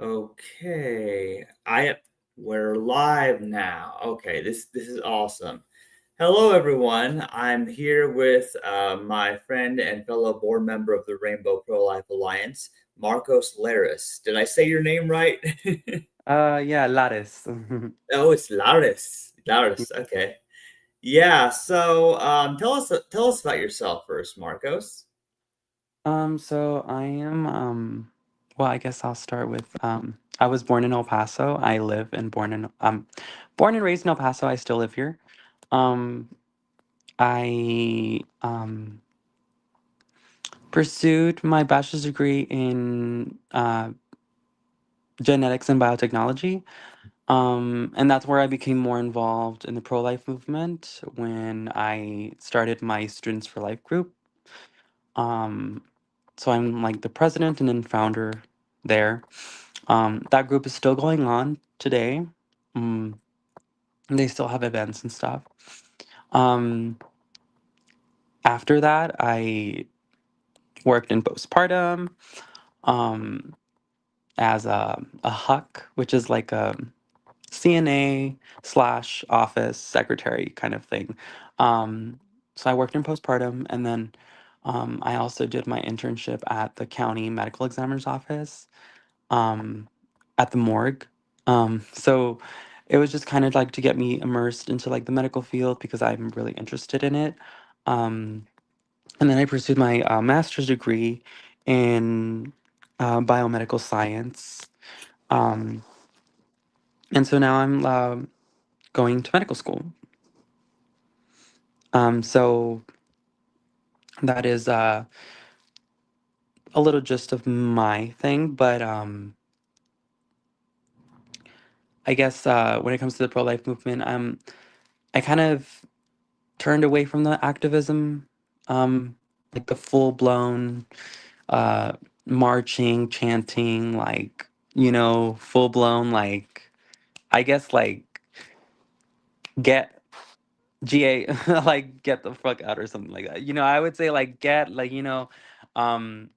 Okay, we're live now. Okay, this is awesome. Hello, everyone. I'm here with my friend and fellow board member of the Rainbow Pro Life Alliance, Marcos Lares. Did I say your name right? Yeah, Lares. Oh, it's Lares. Lares. Okay. Yeah. So, tell us about yourself first, Marcos. So I am, well, I guess I'll start with, I was born in El Paso. I live and born and raised in El Paso. I still live here. Um, I, pursued my bachelor's degree in, genetics and biotechnology. And that's where I became more involved in the pro-life movement when I started my Students for Life group. Um, so I'm like the president and then founder there. That group is still going on today. Mm, they still have events and stuff. Um, After that, I worked in postpartum um, as a huck, which is like a CNA slash office secretary kind of thing. Um, so I worked in postpartum, and then I also did my internship at the county medical examiner's office um, at the morgue. So it was just kind of like to get me immersed into like the medical field because I'm really interested in it. Um, and then I pursued my master's degree in biomedical science. Um, and so now I'm going to medical school. So that is a little gist of my thing, but I guess when it comes to the pro life movement, I kind of turned away from the activism, um, like the full blown uh, marching, chanting, like, full blown, like, I guess, like, get GA, like, get the fuck out or something like that. I would say, like, get, like, um,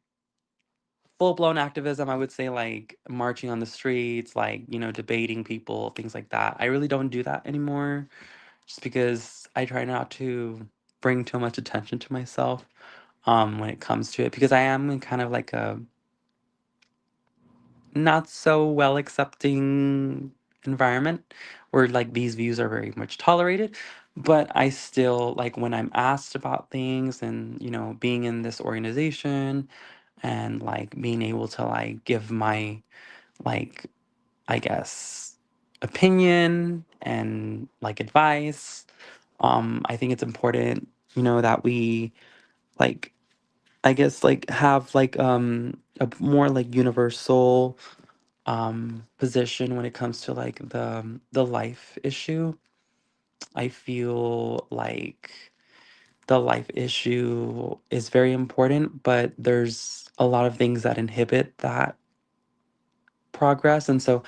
full blown activism. I would say, like, marching on the streets, like, debating people, things like that. I really don't do that anymore just because I try not to bring too much attention to myself when it comes to it because I am in kind of like a not so well accepting environment where like these views are very much tolerated, but I still like when I'm asked about things and being in this organization and like being able to like give my like I guess opinion and like advice. I think it's important that we like I guess like have like a more like universal position when it comes to like the life issue. I feel like the life issue is very important, but there's a lot of things that inhibit that progress. And so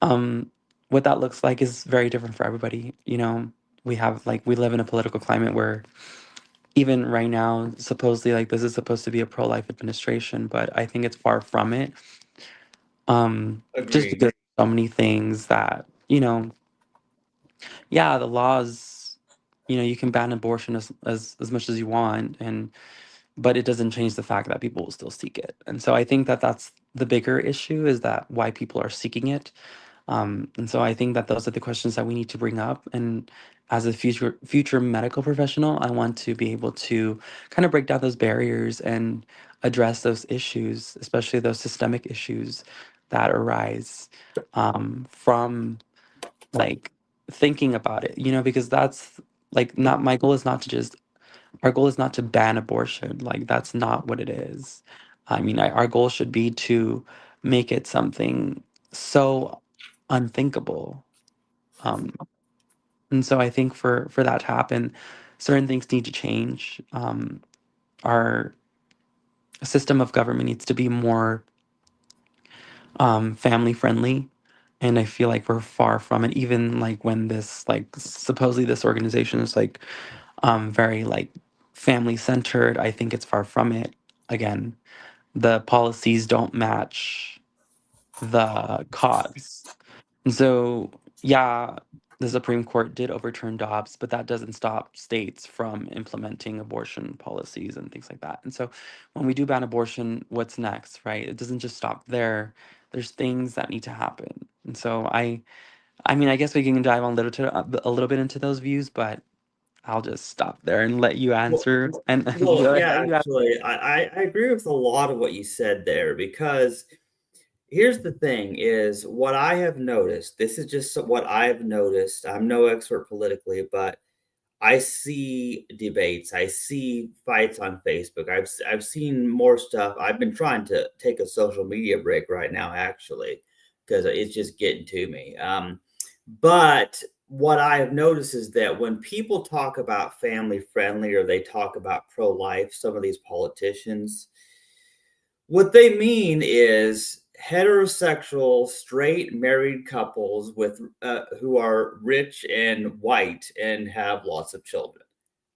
um what that looks like is very different for everybody. We live in a political climate where even right now, supposedly like this is supposed to be a pro-life administration, but I think it's far from it. Just Agreed. because so many things that, yeah, the laws, you can ban abortion as much as you want, but it doesn't change the fact that people will still seek it. And so I think that that's the bigger issue is that why people are seeking it. And so I think that those are the questions that we need to bring up. And as a future medical professional, I want to be able to kind of break down those barriers and address those issues, especially those systemic issues that arise from like thinking about it. Because that's like not my goal is not to just our goal is not to ban abortion. Like that's not what it is. I mean, our goal should be to make it something so unthinkable. Um, and so I think for that to happen, certain things need to change. Our system of government needs to be more family friendly, and I feel like we're far from it. Even like when this like supposedly this organization is like very like family centered, I think it's far from it. Again, the policies don't match the cause. And so, yeah, the Supreme Court did overturn Dobbs, but that doesn't stop states from implementing abortion policies and things like that. And so, when we do ban abortion, what's next, right? It doesn't just stop there. There's things that need to happen. And so, I mean, I guess we can dive on a little bit into those views, but I'll just stop there and let you Well, answer. well, And well, go yeah, ahead. You have. actually, I agree with a lot of what you said there because here's the thing is what I have noticed. This is just what I've noticed. I'm no expert politically, but I see debates. I see fights on Facebook. I've seen more stuff. I've been trying to take a social media break right now, actually, because it's just getting to me. But what I have noticed is that when people talk about family friendly or they talk about pro life, some of these politicians, what they mean is heterosexual, straight, married couples with who are rich and white and have lots of children.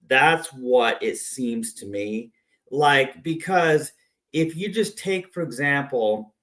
That's what it seems to me like. Because if you just take, for example,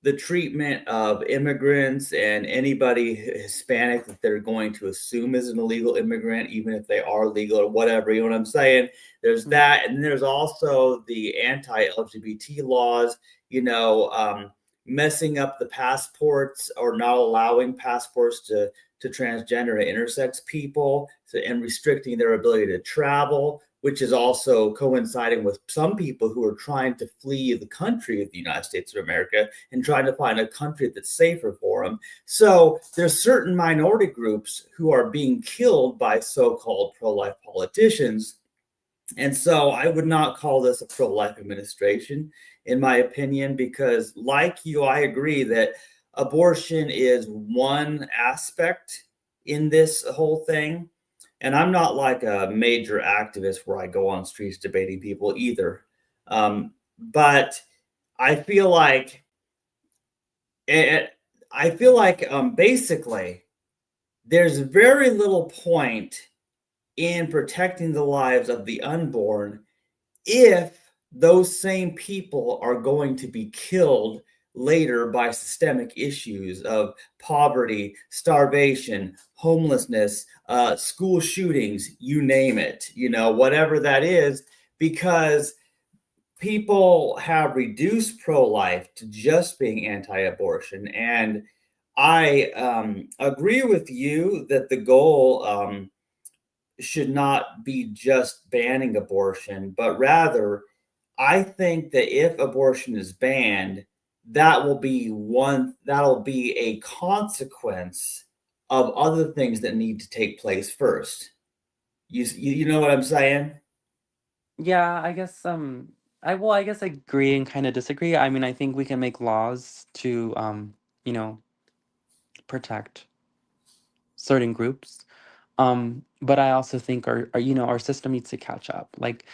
the treatment of immigrants and anybody Hispanic that they're going to assume is an illegal immigrant, even if they are legal or whatever. You know what I'm saying? There's Mhm. that, and then there's also the anti-LGBT laws. You know, messing up the passports or not allowing passports to transgender and intersex people, and restricting their ability to travel, which is also coinciding with some people who are trying to flee the country of the United States of America and trying to find a country that's safer for them. So there's certain minority groups who are being killed by so-called pro-life politicians. And so I would not call this a pro-life administration, in my opinion, because like you, I agree that abortion is one aspect in this whole thing. And I'm not like a major activist where I go on streets debating people either. But I feel like it, I feel like basically there's very little point in protecting the lives of the unborn if those same people are going to be killed later by systemic issues of poverty, starvation, homelessness, school shootings, you name it, you know, whatever that is, because people have reduced pro life to just being anti abortion. And I agree with you that the goal should not be just banning abortion, but rather, I think that if abortion is banned, that'll be a consequence of other things that need to take place first. You know what I'm saying? Yeah, I guess I guess I agree and kind of disagree. I mean, I think we can make laws to you know, protect certain groups. But I also think our you know, our system needs to catch up. Like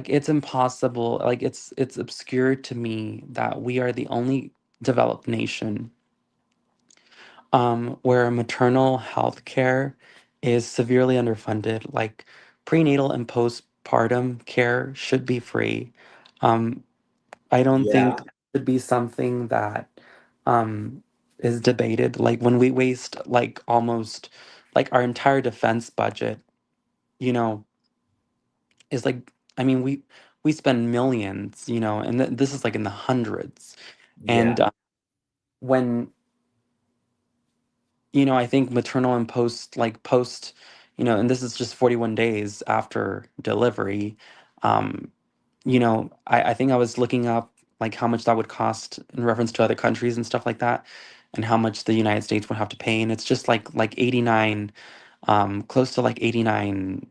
it's impossible, like it's obscure to me that we are the only developed nation where maternal health care is severely underfunded. Like prenatal and postpartum care should be free. Um, I don't think Yeah, it should be something that um, is debated. Like when we waste like almost like our entire defense budget, you know, is like I mean we spend millions, you know, and this is like in the hundreds. And yeah, when you know, I think maternal and post, you know, and this is just 41 days after delivery. Um, you know, I think I was looking up like how much that would cost in reference to other countries and stuff like that, and how much the United States would have to pay. And it's just like 89, close to like 89,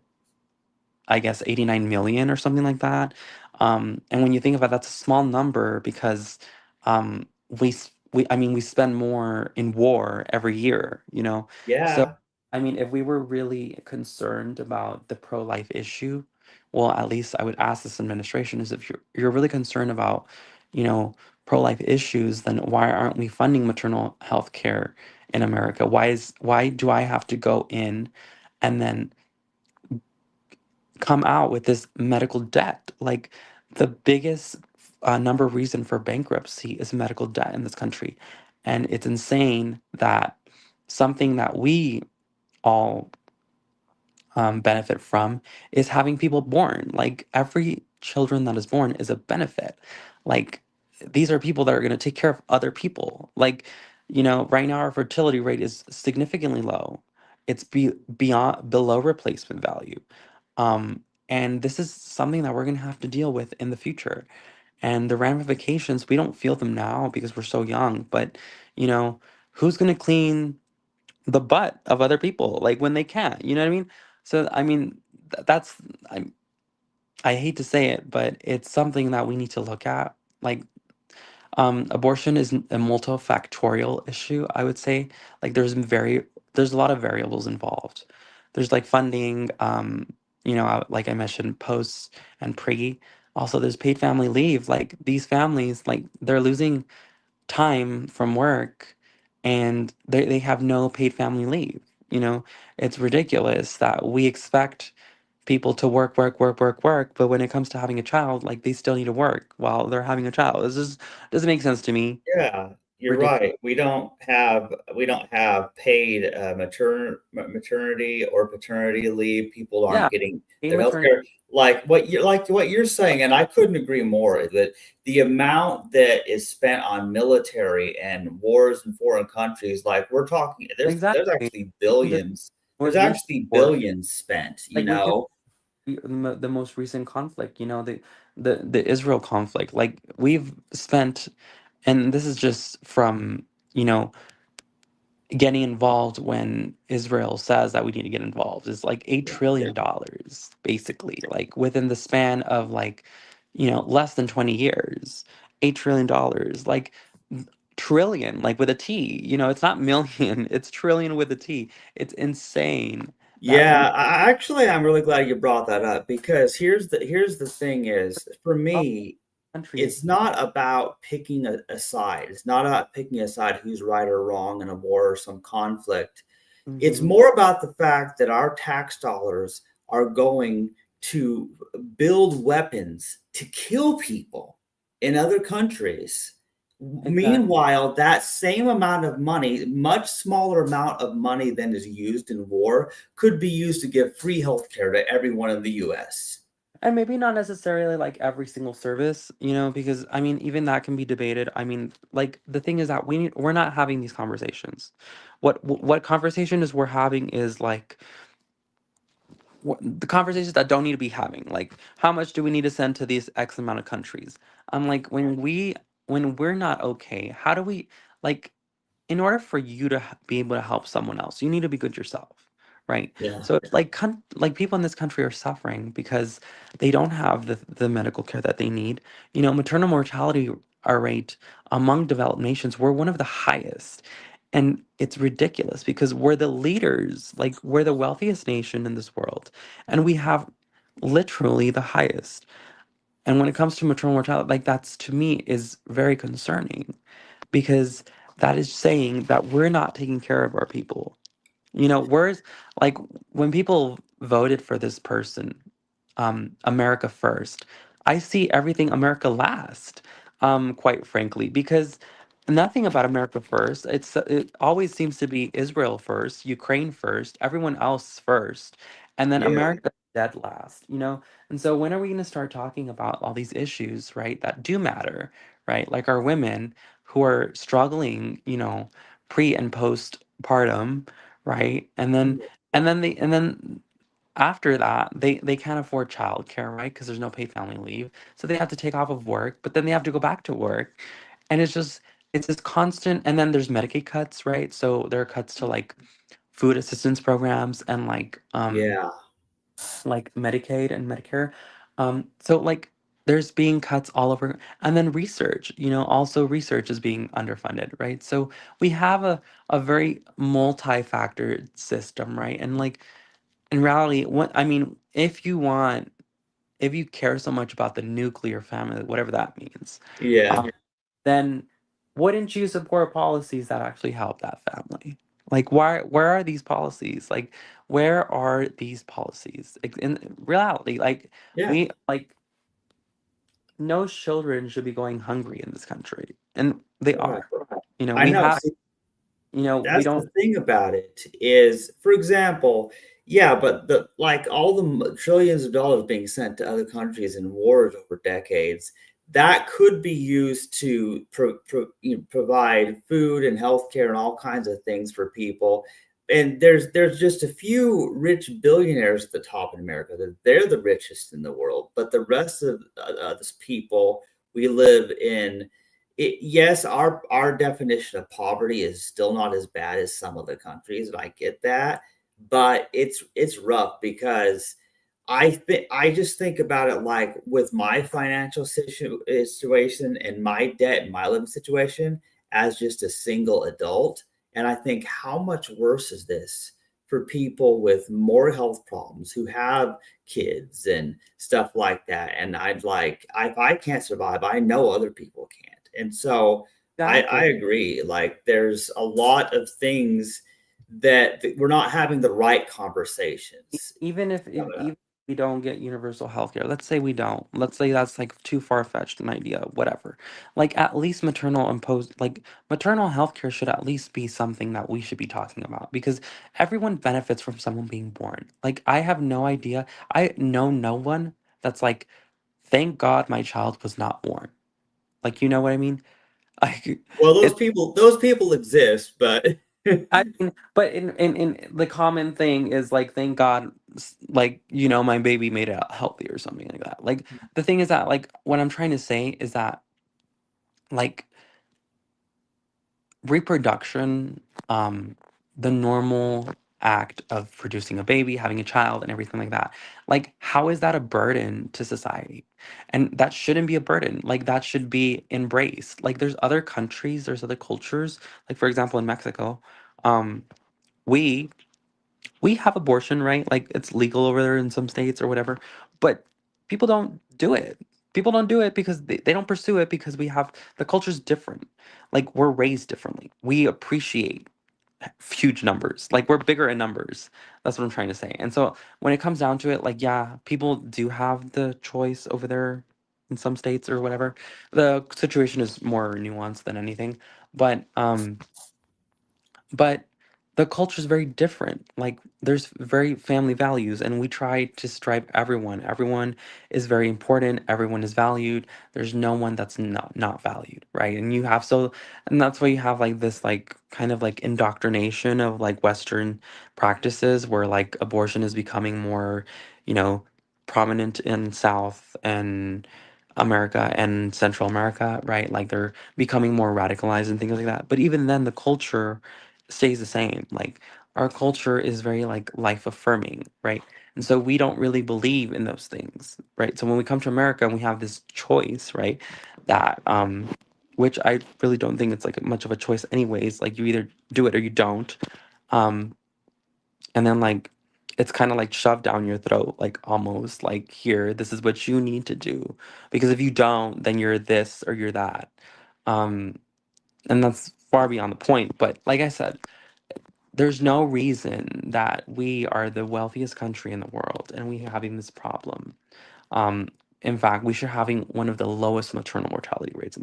I guess 89 million or something like that. And when you think about that's a small number because I mean we spend more in war every year, you know. So yeah, I mean if we were really concerned about the pro-life issue, well at least I would ask this administration is if you're really concerned about, you know, pro-life issues, then why aren't we funding maternal health care in America? Why do I have to go in and then come out with this medical debt. Like the biggest number reason for bankruptcy is medical debt in this country. And it's insane that something that we all benefit from is having people born. Like every children that is born is a benefit. Like these are people that are going to take care of other people. Like, right now our fertility rate is significantly low. It's beyond below replacement value. And this is something that we're going to have to deal with in the future. And the ramifications, we don't feel them now because we're so young, but you know, who's going to clean the butt of other people like when they can't, you know what I mean? So I mean, that's I hate to say it, but it's something that we need to look at. Like, abortion is a multifactorial issue, I would say. Like there's a lot of variables involved. There's like funding, like I mentioned, post and pre. Also, there's paid family leave. Like these families, like they're losing time from work and they have no paid family leave. You know, it's ridiculous that we expect people to work, work, work, work, work, but when it comes to having a child, like they still need to work while they're having a child. This just doesn't make sense to me. Yeah, you're Ridiculous. right. We don't have paid maternity or paternity leave. People Yeah, aren't getting paid their health maternity. care like what you're saying, and I couldn't agree more that the amount that is spent on military and wars in foreign countries, like we're talking, there's Exactly. actually The billions. There's most recent actually war, billions spent, like we could the most recent conflict, the Israel conflict. Like we've spent, and this is just from, you know, getting involved when Israel says that we need to get involved is like $8 trillion, basically, like within the span of like, less than 20 years. $8 trillion, like trillion, like with a T, it's not million, it's trillion with a T. It's insane that we Yeah, I'm really glad you brought that up because here's the thing is for all me, countries. it's not about picking a side. It's not about picking a side who's right or wrong in a war or some conflict. It's Hmm. more about the fact that our tax dollars are going to build weapons to kill people in other countries. Exactly. Meanwhile, that same amount of money, much smaller amount of money than is used in war, could be used to give free healthcare to everyone in the US. And maybe not necessarily like every single service, because I mean, even that can be debated. I mean, like the thing is that we're not having these conversations. What conversation is we're having is like the conversations that don't need to be having. Like, how much do we need to send to these X amount of countries? I'm like, when we're not okay, how do we like in order for you to be able to help someone else, you need to be good yourself, right? Yeah. So it's like like people in this country are suffering because they don't have the medical care that they need. Maternal mortality rate among developed nations, we're one of the highest. And it's ridiculous because we're the leaders, like we're the wealthiest nation in this world, and we have literally the highest. And when it comes to maternal mortality, like that's to me is very concerning because that is saying that we're not taking care of our people. Where's like when people voted for this person, America first, I see everything America last, quite frankly, because nothing about America first. It always seems to be Israel first, Ukraine first, everyone else first, and then Yeah. America dead last. And so when are we going to start talking about all these issues, right, that do matter, right? Like our women who are struggling, pre and postpartum, right? And then after that, they can't afford childcare, right? Because there's no paid family leave. So they have to take off of work, but then they have to go back to work. And it's this constant, and then there's Medicaid cuts, right? So there are cuts to like food assistance programs and Yeah. like Medicaid and Medicare. So like there's being cuts all over, and then research, also research is being underfunded, right? So we have a very multi-factored system, right? And like in reality, what I mean, if you care so much about the nuclear family, whatever that means, Yeah. then wouldn't you support policies that actually help that family? Like, where are these policies? Like, where are these policies? Like, in reality, like, Yeah. we, like, no children should be going hungry in this country. And they Right. are. I We know. have, See, we that's don't. the thing about it is, for example, yeah, but the like all the trillions of dollars being sent to other countries in wars over decades, that could be used to provide food and healthcare and all kinds of things for people. And there's just a few rich billionaires at the top in America. They're the richest in the world, but the rest of this people we live in yes, our definition of poverty is still not as bad as some of the countries, and I get that, but it's rough because I just think about it like with my financial situation and my debt and my living situation as just a single adult, and I think how much worse is this for people with more health problems who have kids and stuff like that. And I'd like, if I can't survive, I know other people can't. And so I Exactly. agree. Like there's a lot of things that we're not having the right conversations. Even if we don't get universal health care, let's say we don't. Let's say that's like too far fetched an idea, whatever. Like at least maternal health care should at least be something that we should be talking about because everyone benefits from someone being born. Like I have no idea. I know no one that's like, thank God my child was not born. Like you know what I mean? Like Well, it those people exist, but I mean, but in the common thing is like, thank God, like, my baby made it out healthy or something like that. Like, the thing is that, like, what I'm trying to say is that, like, reproduction, the normal act of producing a baby, having a child, and everything like that, like, how is that a burden to society? And that shouldn't be a burden. Like, that should be embraced. Like, there's other countries, there's other cultures, like, for example, in Mexico, um, we we have abortion, right? Like it's legal over there in some states or whatever, but people don't do it. People don't do it because they don't pursue it because the culture's different. Like we're raised differently. We appreciate huge numbers. Like we're bigger in numbers. That's what I'm trying to say. And so when it comes down to it, like yeah, people do have the choice over there in some states or whatever. The situation is more nuanced than anything. But the culture is very different. Like there's very family values, and we try to strive everyone. Everyone is very important. Everyone is valued. There's no one that's not valued, right? And that's why you have like this like kind of like indoctrination of like Western practices where like abortion is becoming more, you know, prominent in South and America and Central America, right? Like they're becoming more radicalized and things like that. But even then, the culture stays the same. Like our culture is very like life affirming, right? And so we don't really believe in those things, right? So when we come to America and we have this choice, right? That which I really don't think it's like much of a choice anyways. Like you either do it or you don't. Um and then like it's kind of like shoved down your throat, like almost like here, this is what you need to do. Because if you don't, then you're this or you're that. Um and that's far beyond the point. But like I said, there's no reason that we are the wealthiest country in the world and we having this problem. Um, in fact, we should having one of the lowest maternal mortality rates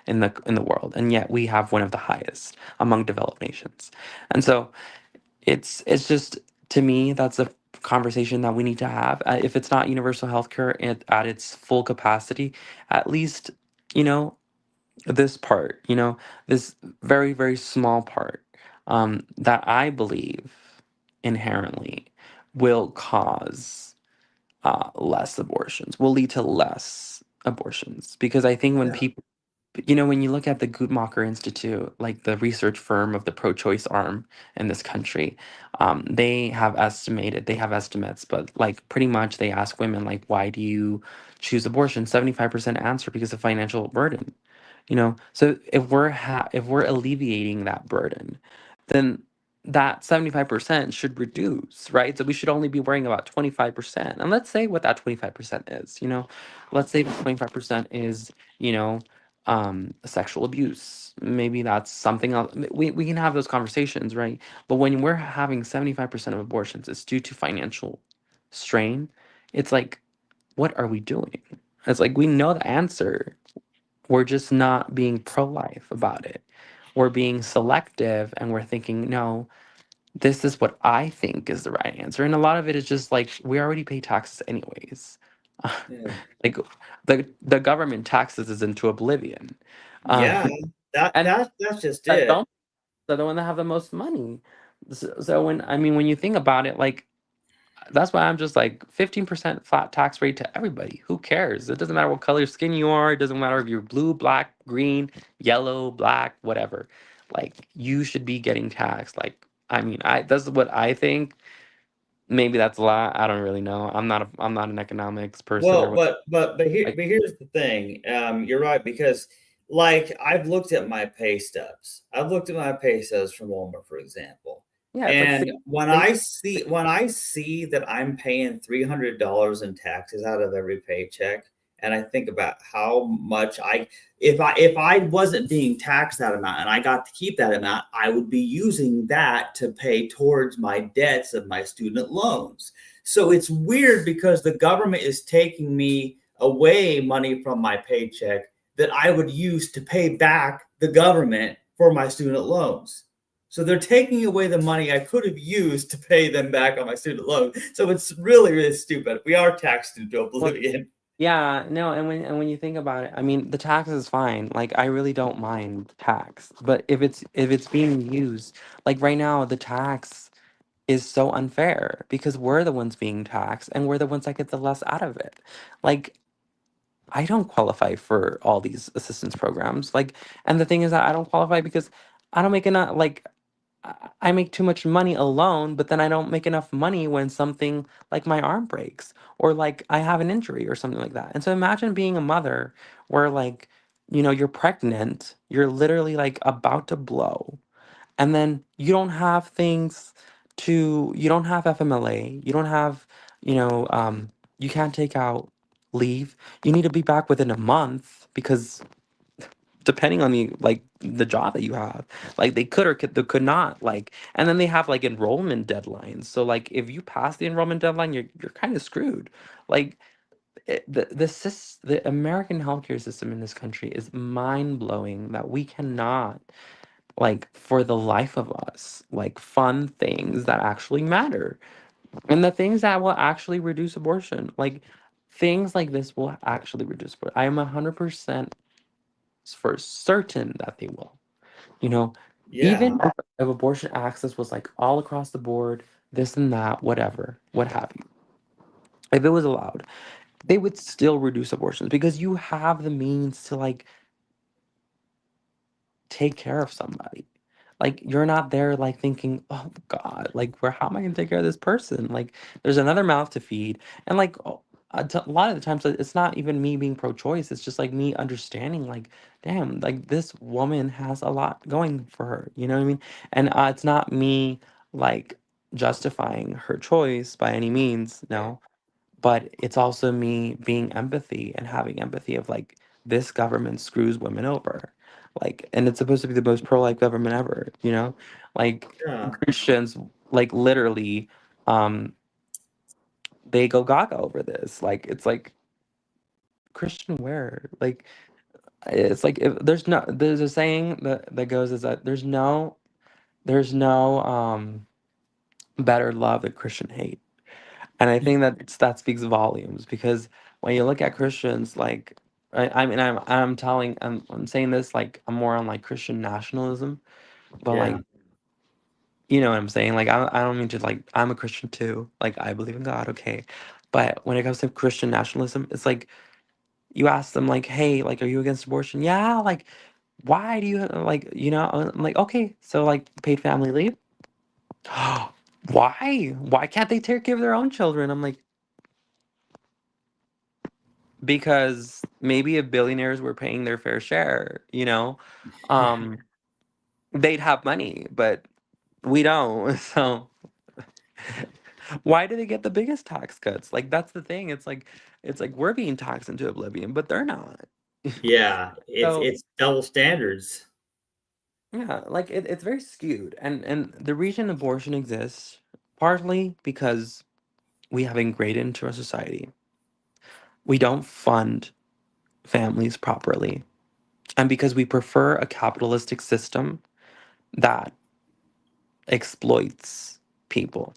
in the world, and yet we have one of the highest among developed nations. And so it's just to me that's a conversation that we need to have. If it's not universal healthcare at its full capacity, at least you know this part, this very, very small part that I believe inherently will cause less abortions, will lead to less abortions. Because I think when yeah, people, when you look at the Guttmacher Institute, like the research firm of the pro choice arm in this country, they have estimates, but like pretty much they ask women, like, why do you choose abortion? 75% answer because of financial burden. So if we're alleviating that burden, then that 75% should reduce, right? So we should only be worrying about 25%. And let's say what that 25% is, let's say the 25% is, sexual abuse. Maybe that's something else. We can have those conversations, right? But when we're having 75% of abortions, it's due to financial strain. It's like, what are we doing? It's like we know the answer, we're just not being pro-life about it. we're being selective and we're thinking, no, this is what I think is the right answer. And a lot of it is just like we already pay taxes anyways. Yeah. Like the government taxes us into oblivion. Um, Yeah, and that's just that it. don't they're the one that have the most money. So when I mean when you think about it, like that's why I'm just like 15% flat tax rate to everybody. Who cares? It doesn't matter what color skin you are. It doesn't matter if you're blue, black, green, yellow, black, whatever. Like you should be getting taxed. Like I mean, I that's what I think. Maybe that's a lot. I don't really know. I'm not an economics person or Well, what. Like but here's the thing. You're right because like I've looked at my pay stubs. I've looked at my pay stubs from Walmart, for example. yeah, it's like And six, six, when I see that I'm paying $300 in taxes out of every paycheck, and I think about how much I if I wasn't being taxed that amount and I got to keep that amount, I would be using that to pay towards my debts of my student loans. So it's weird because the government is taking me away money from my paycheck that I would use to pay back the government for my student loans. So they're taking away the money I could have used to pay them back on my student loan. So it's really, really stupid. We are taxed into well, oblivion. yeah, no, and when you think about it, I mean, the tax is fine. Like I really don't mind tax, but if it's being used, like right now, the tax is so unfair because we're the ones being taxed and we're the ones that get the less out of it. Like I don't qualify for all these assistance programs. Like, and the thing is that I don't qualify because I don't make enough. Like I make too much money alone, but then I don't make enough money when something like my arm breaks or like I have an injury or something like that. And so imagine being a mother where like, you know, you're pregnant, you're literally like about to blow, and then you don't have things you don't have FMLA, you don't have, you know, you can't take out leave. You need to be back within a month because depending on the job that you have, like they could not, like, and then they have like enrollment deadlines, so like if you pass the enrollment deadline you're kind of screwed. Like the American healthcare system in this country is mind-blowing that we cannot, like, for the life of us, like fund things that actually matter and the things that will actually reduce abortion. Like things like this will actually reduce abortion. I am 100% for certain that they will. You know, Yeah. even if abortion access was like all across the board, this and that, whatever, what have you, if it was allowed, they would still reduce abortions because you have the means to like take care of somebody. Like you're not there like thinking, oh God, like where how am I gonna take care of this person? Like there's another mouth to feed. And like a lot of the times it's not even me being pro-choice. It's just like me understanding like, damn, like this woman has a lot going for her. You know what I mean? And it's not me like justifying her choice by any means. Okay. No, but it's also me being empathy and having empathy of like this government screws women over, like, and it's supposed to be the most pro-life government ever, you know, like Yeah. Christians, like literally, um they go gaga over this. Like it's like Christian where, like it's like if there's a saying that goes is that there's no better love than Christian hate. And I think that speaks volumes because when you look at Christians, like I mean, I'm saying this like I'm more on like Christian nationalism, but like Yeah. you know what I'm saying. Like I don't mean to like I'm a Christian too. Like I believe in God, okay, but when it comes to Christian nationalism, it's like you ask them like, hey, like, are you against abortion? Yeah, like why do you like you know? I'm like okay, so like paid family leave. Why? Why can't they take care of their own children? I'm like, because maybe if billionaires were paying their fair share, you know, um, they'd have money, but we don't. So why do they get the biggest tax cuts? Like that's the thing. It's like we're being taxed into oblivion, but they're not. Yeah. So It's double standards. yeah, like it's very skewed. And the reason abortion exists, partly because we have ingrained into our society. We don't fund families properly. and because we prefer a capitalistic system that exploits people.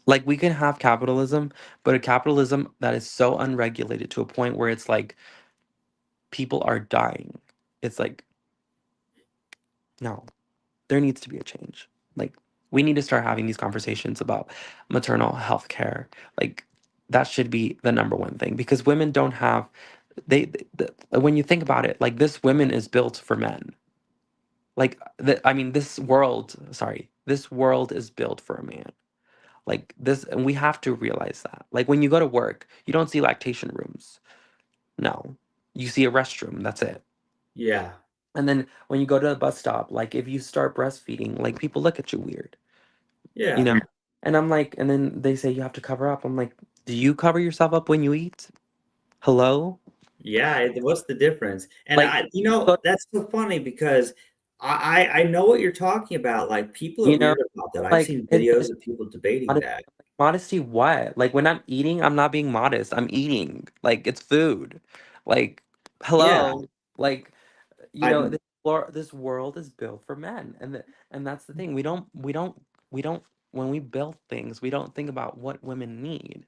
Like we can have capitalism, but a capitalism that is so unregulated to a point where it's like people are dying. It's like, no, there needs to be a change. Like we need to start having these conversations about maternal health care. Like that should be the number one thing because women don't have when you think about it, like this women is built for men. Like I mean this world is built for a man. Like this, and we have to realize that. Like when you go to work, you don't see lactation rooms. No. You see a restroom, that's it. Yeah. And then when you go to the bus stop, like if you start breastfeeding, like people look at you weird, you Yeah. know? And I'm like, and then they say you have to cover up. I'm like, do you cover yourself up when you eat? Hello? Yeah, what's the difference? And Like, go- that's so funny because I know what you're talking about. Like people are you know, weird about that. I've like seen videos it's of people debating modesty. that. Modesty what? Like when I'm eating, I'm not being modest. I'm eating. Like it's food. Like, Yeah, hello. Like, I'm. this world is built for men, and that's the thing. We don't when we build things, we don't think about what women need.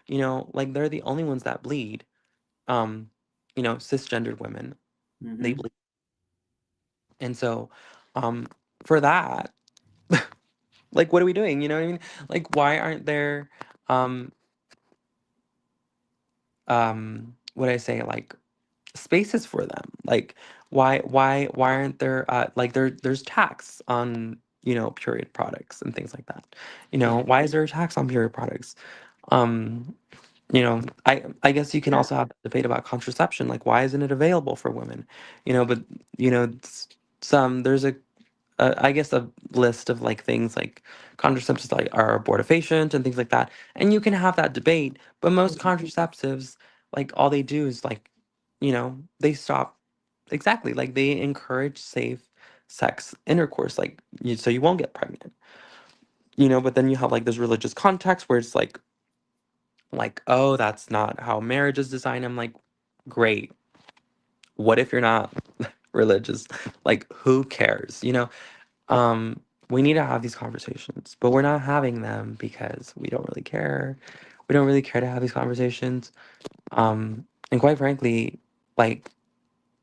Like they're the only ones that bleed. Um, cisgendered women, they Mhm. bleed, and so, for that, like, what are we doing? You know what I mean? Like, why aren't there, um, what I say, like spaces for them? Like, why aren't there like there's tax on period products and things like that? Why is there a tax on period products? um I guess you can Yeah. also have a debate about contraception, like why isn't it available for women? But there's I guess a list of like things like contraceptives like are abortifacient and things like that, and you can have that debate. But most contraceptives, like all they do is like, they stop exactly like they encourage safe sex intercourse, like so you won't get pregnant. But then you have like this religious context where it's like, oh, that's not how marriage is designed. I'm like, great. What if you're not religious? Like, who cares? We need to have these conversations, but we're not having them because we don't really care. We don't really care to have these conversations. And quite frankly, like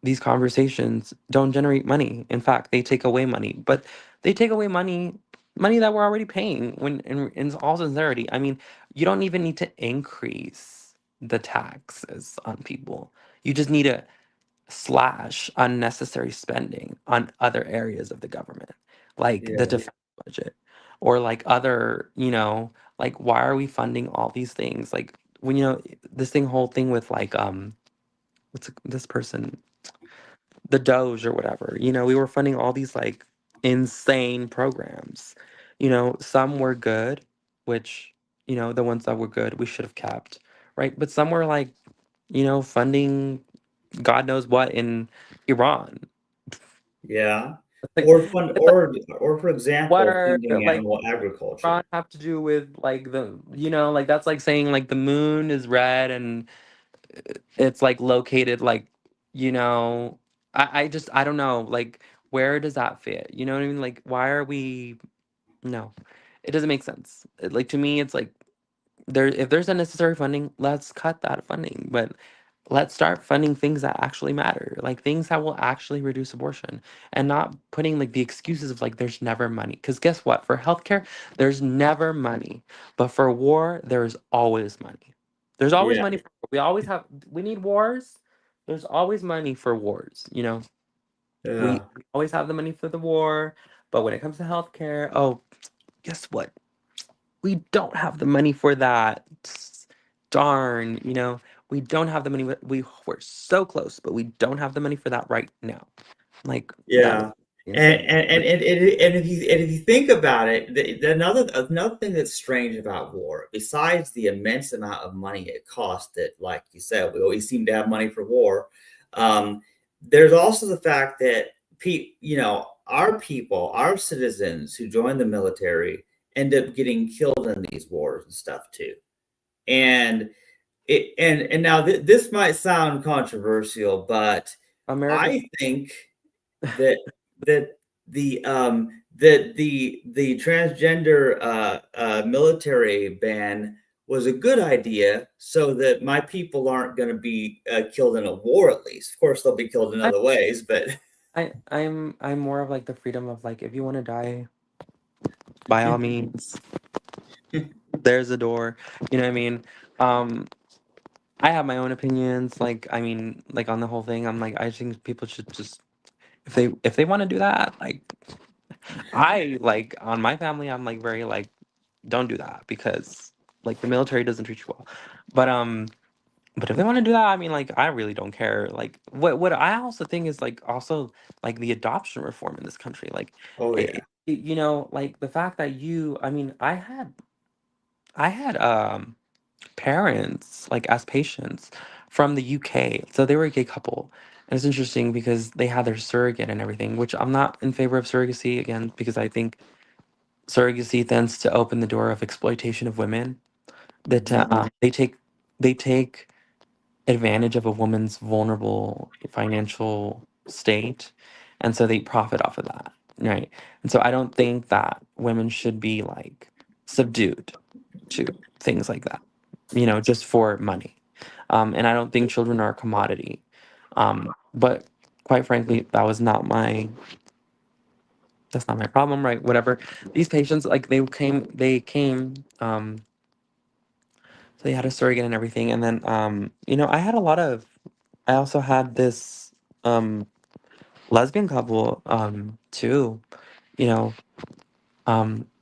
these conversations don't generate money. In fact, they take away money, but they take away money that we're already paying when in all sincerity. I mean, you don't even need to increase the taxes on people. You just need to slash unnecessary spending on other areas of the government, like the Yeah. defense budget, or like other, like why are we funding all these things? Like when this whole thing with like this person, the Doge or whatever. We were funding all these like insane programs. Some were good, which the ones that were good we should have kept, right? But some were like, funding God knows what in Iran. Yeah. Like Or fund it's like or for what example, are funding like animal agriculture. Iran have to do with like like that's like saying like the moon is red and it's like located like you know I just I don't know, like where does that fit? You know what I mean? Like why are we no, it doesn't make sense. Like to me it's like if there's unnecessary funding, let's cut that funding. But let's start funding things that actually matter, like things that will actually reduce abortion, and not putting like the excuses of like there's never money. Because guess what? For healthcare, there's never money, but for war, there's always money. There's always Yeah. money. We need wars. There's always money for wars. Yeah. We always have the money for the war, but when it comes to healthcare, oh, guess what? We don't have the money for that. Darn, we don't have the money. We're so close, but we don't have the money for that right now. Like that is Yeah. insane. And if you think about it, another thing that's strange about war, besides the immense amount of money it costs, that like you said, we always seem to have money for war. Um, there's also the fact that our people, our citizens who join the military end up getting killed in these wars and stuff too. And this might sound controversial, but America's. I think that that the transgender military ban was a good idea, so that my people aren't going to be killed in a war. At least, of course, they'll be killed in I, other ways, but I'm more of like the freedom of like if you want to die, by all means, there's a door. You know what I mean? Um, I have my own opinions. Like I mean, like on the whole thing, I'm like I think people should just if they want to do that, like I like on my family, I'm like very like don't do that because like the military doesn't treat you well. But but if they want to do that, I mean like I really don't care. Like what I also think is like also like the adoption reform in this country. Like oh yeah, like the fact that you I mean I had parents like as patients from the UK. So they were a gay couple. And it's interesting because they had their surrogate and everything, which I'm not in favor of surrogacy again because I think surrogacy tends to open the door of exploitation of women. That hmm they take advantage of a woman's vulnerable financial state, and so they profit off of that, right? And so I don't think that women should be like subdued to things like that, just for money. And I don't think children are a commodity. But quite frankly, that's not my problem, right? Whatever. These patients, like they came, so they had a surrogate and everything. And then, I also had this, lesbian couple, too, you know,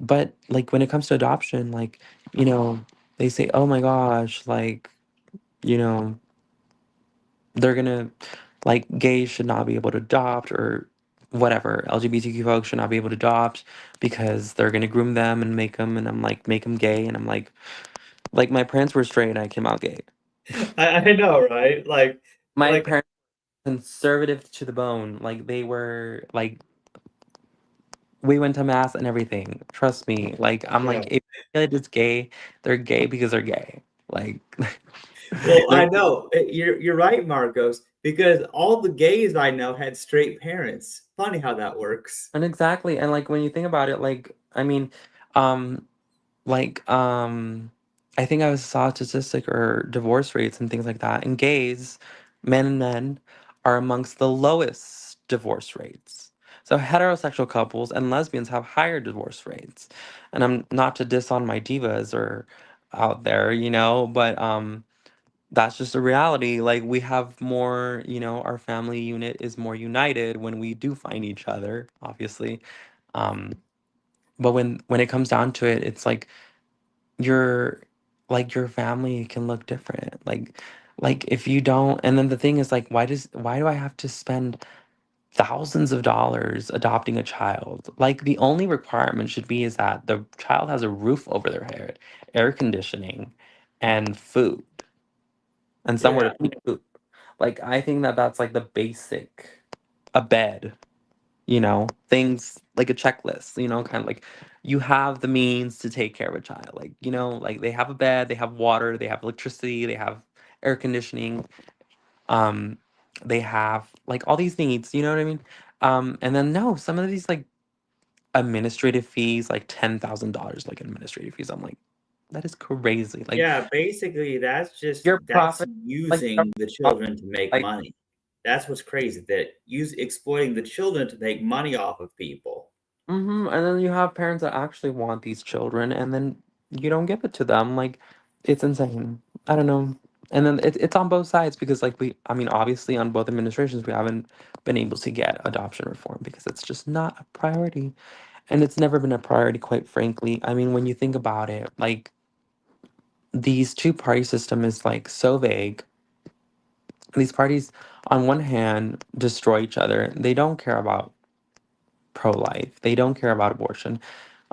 but like when it comes to adoption, like, you know, they say, oh my gosh, like, you know, they're gonna like gays should not be able to adopt or whatever LGBTQ folks should not be able to adopt because they're gonna groom them and make them and I'm like make them gay and I'm like my parents were straight and I came out gay. I know, right? My Like parents were conservative to the bone. Like they were like we went to mass and everything. Trust me. Like I'm yeah. like if a kid is gay, they're gay because they're gay. Like Well, I they're know you're right, Marcos, because all the gays I know had straight parents. Funny how that works. and exactly and like when you think about it, like I mean, um like I think I saw a statistic or divorce rates and things like that. And gays, men and men, are amongst the lowest divorce rates. So heterosexual couples and lesbians have higher divorce rates. And I'm not to diss on my divas or out there, but that's just a reality. Like we have more, our family unit is more united when we do find each other, obviously. Um, but when it comes down to it, it's your your family can look different. Like if you don't, and then the thing is like why do I have to spend thousands of dollars adopting a child? Like the only requirement should be is that the child has a roof over their head, air conditioning, and food, and somewhere Yeah. to put food. Like I think that that's like the basic, a bed, things like a checklist, kind of like you have the means to take care of a child. Like, like they have a bed, they have water, they have electricity, they have air conditioning, um, they have like all these needs, you know what I mean? And then no, some of these like administrative fees, like $10,000, like administrative fees. I'm like, that is crazy. Like Yeah, basically your that's profit, like using the profit, children to make like money. That's what's crazy, that use exploiting the children to make money off of people. And then you have parents that actually want these children, and then you don't give it to them. Like, it's insane. I don't know. And then it's on both sides because, like, I mean, obviously, on both administrations, we haven't been able to get adoption reform because it's just not a priority. And it's never been a priority, quite frankly. I mean, when you think about it, like, these two party system is like so vague. These parties, on one hand, destroy each other. They don't care about pro-life. They don't care about abortion.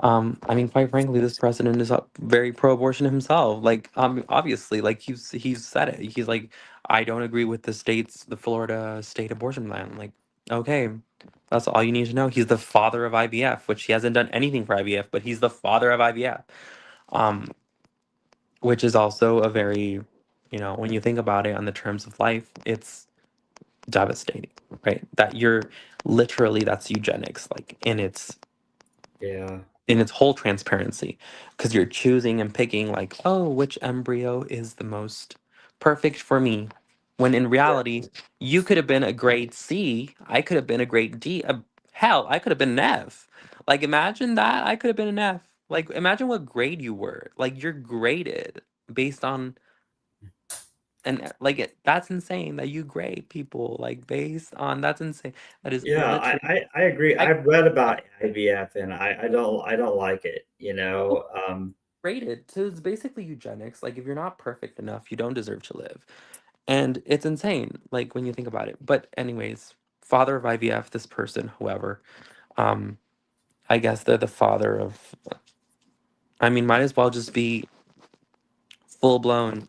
I mean, quite frankly, this president is very pro-abortion himself. Like, obviously, like he's said it. He's like, I don't agree with the Florida state abortion ban. Like, okay, that's all you need to know. He's the father of IVF, which he hasn't done anything for IVF, but he's the father of IVF. Um, which is also a very, when you think about it on the terms of life, it's devastating, right? That you're literally, that's eugenics, like Yeah. in its whole transparency, because you're choosing and picking like, oh, which embryo is the most perfect for me, when in Yeah. reality you could have been a grade C, I could have been a grade D, hell, I could have been an F. Like imagine that, I could have been an F. Like imagine what grade you were, like you're graded based on, and like that's insane that you grade people like based on, that's insane. That is Yeah, literally, I agree. I I've read about IVF and I don't like it, you oh, know. graded. So it's basically eugenics. Like if you're not perfect enough, you don't deserve to live. And it's insane, like when you think about it. But anyways, father of IVF, this person, whoever, um, I guess they're the father of, I mean, might as well just be full blown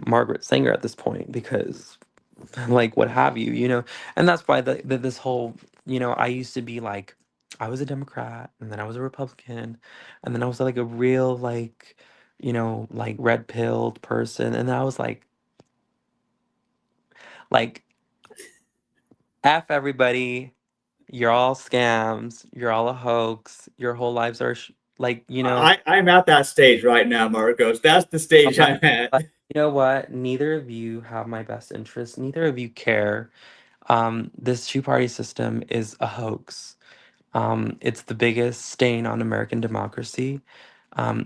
Margaret Sanger at this point, because like what have you, you know. And that's why this whole, you know, I used to be like, I was a Democrat and then I was a Republican and then I was like a real like, you know, like red pilled person, and then I was like F everybody, you're all scams, you're all a hoax, your whole lives are like, you know, I'm at that stage right now, Marcos. That's the stage I'm I'm at. like, you know what, neither of you have my best interest, neither of you care. This two-party system is a hoax. It's the biggest stain on American democracy.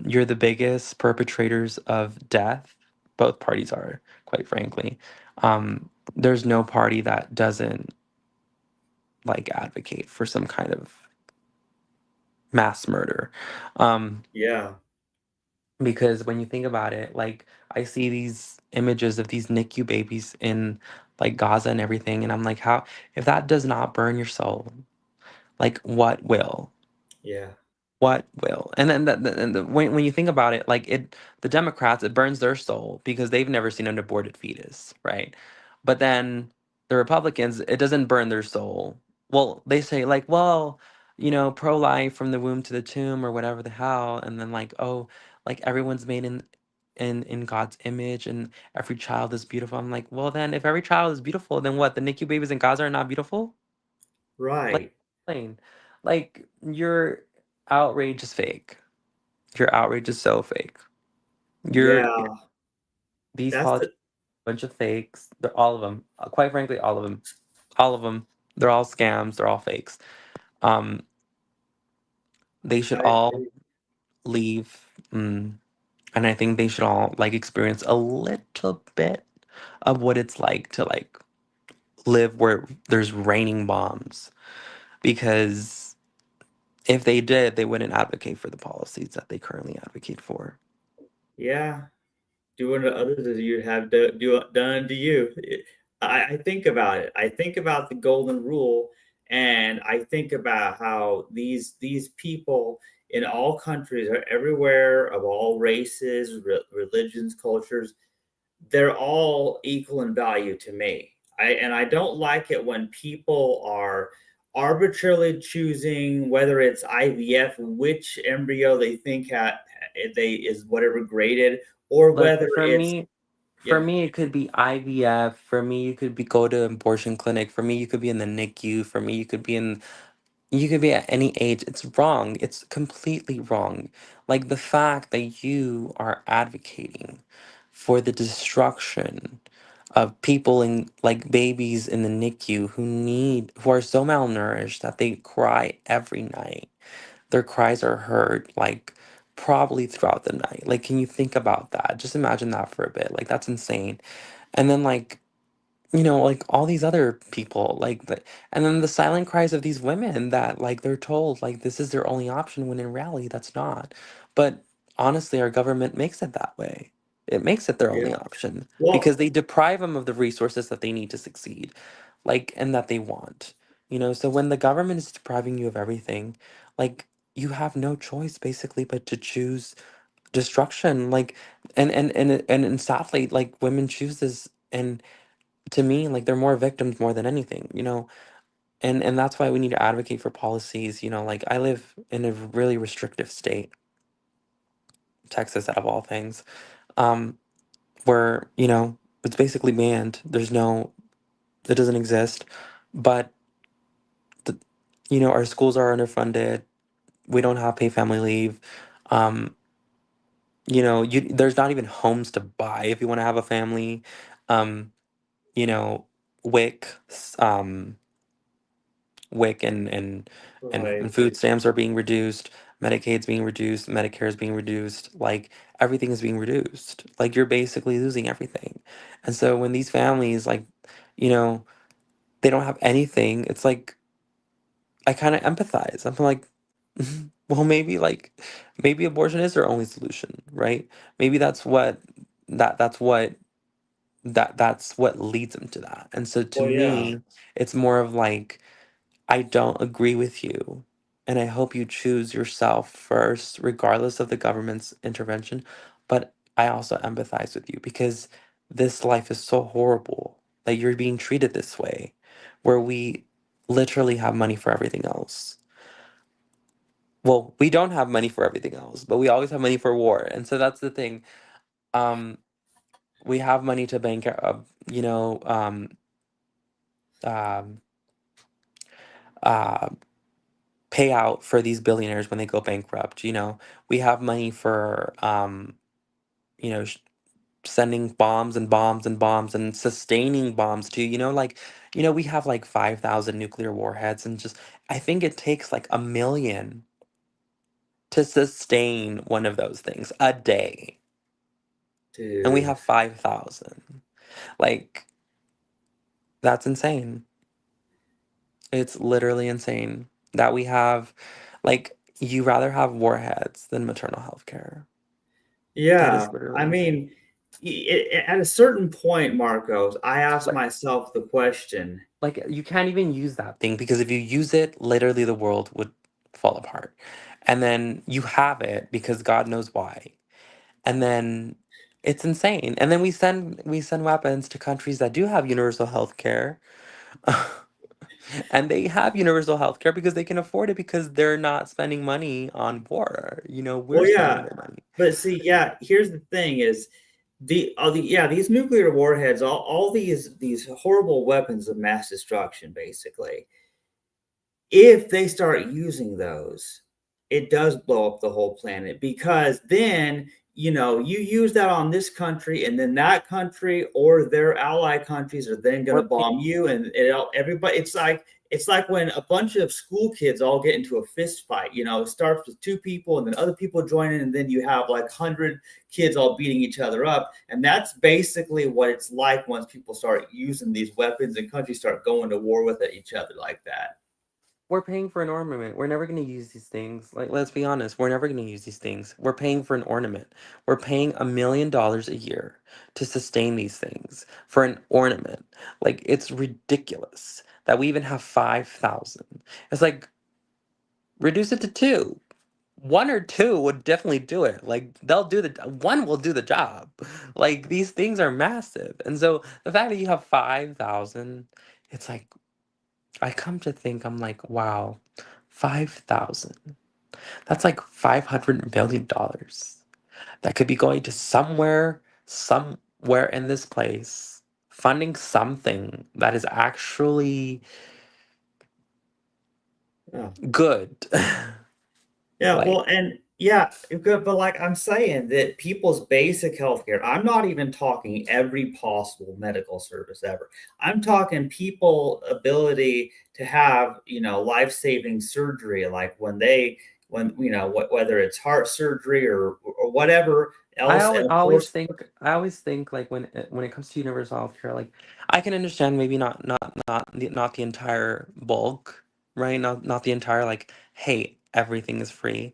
You're the biggest perpetrators of death. Both parties are, quite frankly. There's no party that doesn't like advocate for some kind of mass murder. Um, Yeah, because when you think about it, like I see these images of these NICU babies in like Gaza and everything, and I'm like, how, if that does not burn your soul, like what will? yeah, What will? And then when you think about it, like it, the Democrats, it burns their soul because they've never seen an aborted fetus, right? But then the Republicans, it doesn't burn their soul. Well, they say like, well, you know, pro-life from the womb to the tomb or whatever the hell, and then like, oh, like everyone's made in God's image and every child is beautiful. I'm like, well, then if every child is beautiful, then what? The NICU babies in Gaza are not beautiful? Like, right. plain. Like your outrage is fake. Your outrage is so fake. You're Yeah, these that's the politicians, are a bunch of fakes. They're all of them. Quite frankly, all of them. All of them. They're all scams. They're all fakes. Um, they should I all leave. And I think they should all like experience a little bit of what it's like to like live where there's raining bombs. Because if they did, they wouldn't advocate for the policies that they currently advocate for. yeah. Do unto others as you have done unto you. I think about it. I think about the golden rule, and I think about how these people in all countries are everywhere of all races, religions, cultures. They're all equal in value to me. I don't like it when people are arbitrarily choosing whether it's IVF, which embryo they think they is whatever graded, or Look, whether it's for yeah, me, it could be IVF. For me, you could be go to abortion clinic. For me, you could be in the NICU. For me, you could be in, you could be at any age. It's wrong. It's completely wrong. Like the fact that you are advocating for the destruction of people in like babies in the NICU who are so malnourished that they cry every night. Their cries are heard like probably throughout the night. Like, can you think about that? Just imagine that for a bit. Like, that's insane. And then, like, you know, like all these other people, like, and then the silent cries of these women that, like, they're told, like, this is their only option when in reality, that's not. But honestly, our government makes it that way. It makes it their only yeah. option because Well, they deprive them of the resources that they need to succeed, like, and that they want. You know, so when the government is depriving you of everything, like, you have no choice basically but to choose destruction. Like, and sadly, like, women choose this, and to me, like, they're more victims more than anything, you know. And that's why we need to advocate for policies, you know. Like I live in a really restrictive state, Texas out of all things, um where, you know, it's basically banned. There's no It doesn't exist. But the, you know, our schools are underfunded. We don't have paid family leave. Um, you know, there's not even homes to buy if you want to have a family. Um, you know, WIC, WIC Right. and food stamps are being reduced, Medicaid's being reduced, Medicare is being reduced, like everything is being reduced. Like you're basically losing everything. And so when these families like, you know, they don't have anything, it's like I kind of empathize. I'm like, well, maybe abortion is their only solution, right? Maybe that's what that's what leads them to that. And so to Well, yeah. me, it's more of like I don't agree with you. And I hope you choose yourself first, regardless of the government's intervention. But I also empathize with you because this life is so horrible that you're being treated this way, where we literally have money for everything else. Well, we don't have money for everything else, but we always have money for war. And so that's the thing. Um, we have money to bank, you know, um, uh, payout for these billionaires when they go bankrupt. You know, we have money for you know, sending bombs and bombs and bombs and sustaining bombs too. You know, like you know, we have like 5,000 nuclear warheads, and just I think it takes like a million to sustain one of those things a day, and we Dude. have 5,000. Like that's insane. It's literally insane that we have like you rather have warheads than maternal health care. That is Yeah. literally I insane. mean, at a certain point, Marcos, I asked Like, myself the question. you can't even use that thing because if you use it, literally the world would fall apart. And then you have it because God knows why. And then it's insane. And then we send weapons to countries that do have universal health care. And they have universal health care because they can afford it because they're not spending money on war. You know, we're Well, spending yeah, their money. but see, yeah, here's the thing: is yeah, these nuclear warheads, all these horrible weapons of mass destruction, basically, if they start using those, it does blow up the whole planet because then, you use that on this country and then that country or their ally countries are then going We're to paying bomb you and everybody it's like when a bunch of school kids all get into a fist fight. It starts with two people and then other people join in and then you have like 100 kids all beating each other up, and that's basically what it's like once people start using these weapons and countries start going to war with each other like that. we're paying for an ornament. We're never going to use these things. Like, let's be honest, we're never going to use these things. We're paying for an ornament. We're paying $1 million a year to sustain these things for an ornament. Like, it's ridiculous that we even have 5,000. It's like, reduce it to two. One or two would definitely do it. Like, one will do the job. Like, these things are massive. And so the fact that you have 5,000, it's like, I come to think, I'm like, wow, 5,000. That's like $500 million that could be going to somewhere in this place, funding something that is actually Yeah. good. Yeah, Like, well, and yeah, good, but like I'm saying that people's basic healthcare, I'm not even talking every possible medical service ever. I'm talking people ability to have, life-saving surgery, like whether it's heart surgery or whatever else, and of course, I always think like when it comes to universal healthcare, like I can understand maybe not the entire bulk, right? Not the entire like, hey, everything is free.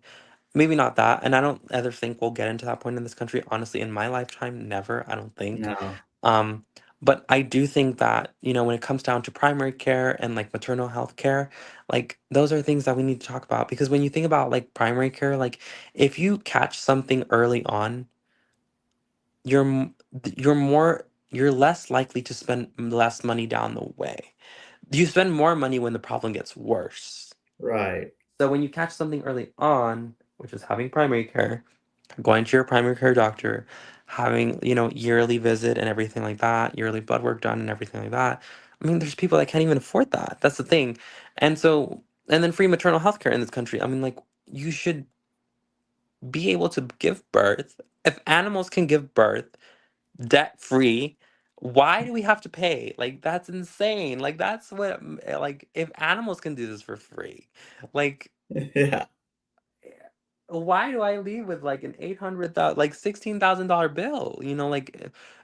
Maybe not that. And I don't ever think we'll get into that point in this country. Honestly, in my lifetime, never, I don't think. no, Um, but I do think that, you know, when it comes down to primary care and like maternal health care, like those are things that we need to talk about. Because when you think about like primary care, like if you catch something early on, you're less likely to spend less money down the way. You spend more money when the problem gets worse. right. So when you catch something early on, which is having primary care, going to your primary care doctor, having, you know, yearly visit and everything like that, yearly blood work done and everything like that. I mean, there's people that can't even afford that. That's the thing. And so, and then free maternal health care in this country. I mean, like, you should be able to give birth. If animals can give birth debt free, why do we have to pay? Like, that's insane. Like, that's what, like, if animals can do this for free, like, Yeah. why do I leave with like an 800,000, like $16,000 bill?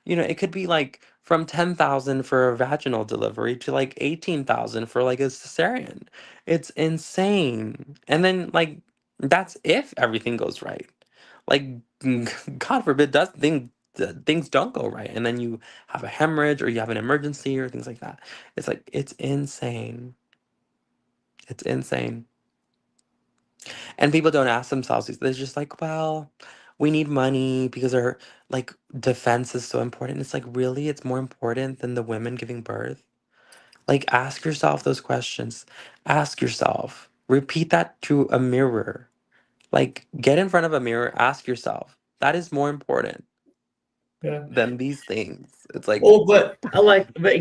It could be like from 10,000 for a vaginal delivery to like 18,000 for like a cesarean. It's insane. And then like that's if everything goes right. Like God forbid things don't go right, and then you have a hemorrhage or you have an emergency or things like that. It's like it's insane. It's insane. And people don't ask themselves these. They're just like, well, we need money because our like defense is so important. It's like, really, it's more important than the women giving birth. Like, ask yourself those questions. Ask yourself. Repeat that to a mirror. Like, get in front of a mirror. Ask yourself. That is more important Yeah. than these things. It's like, Well, but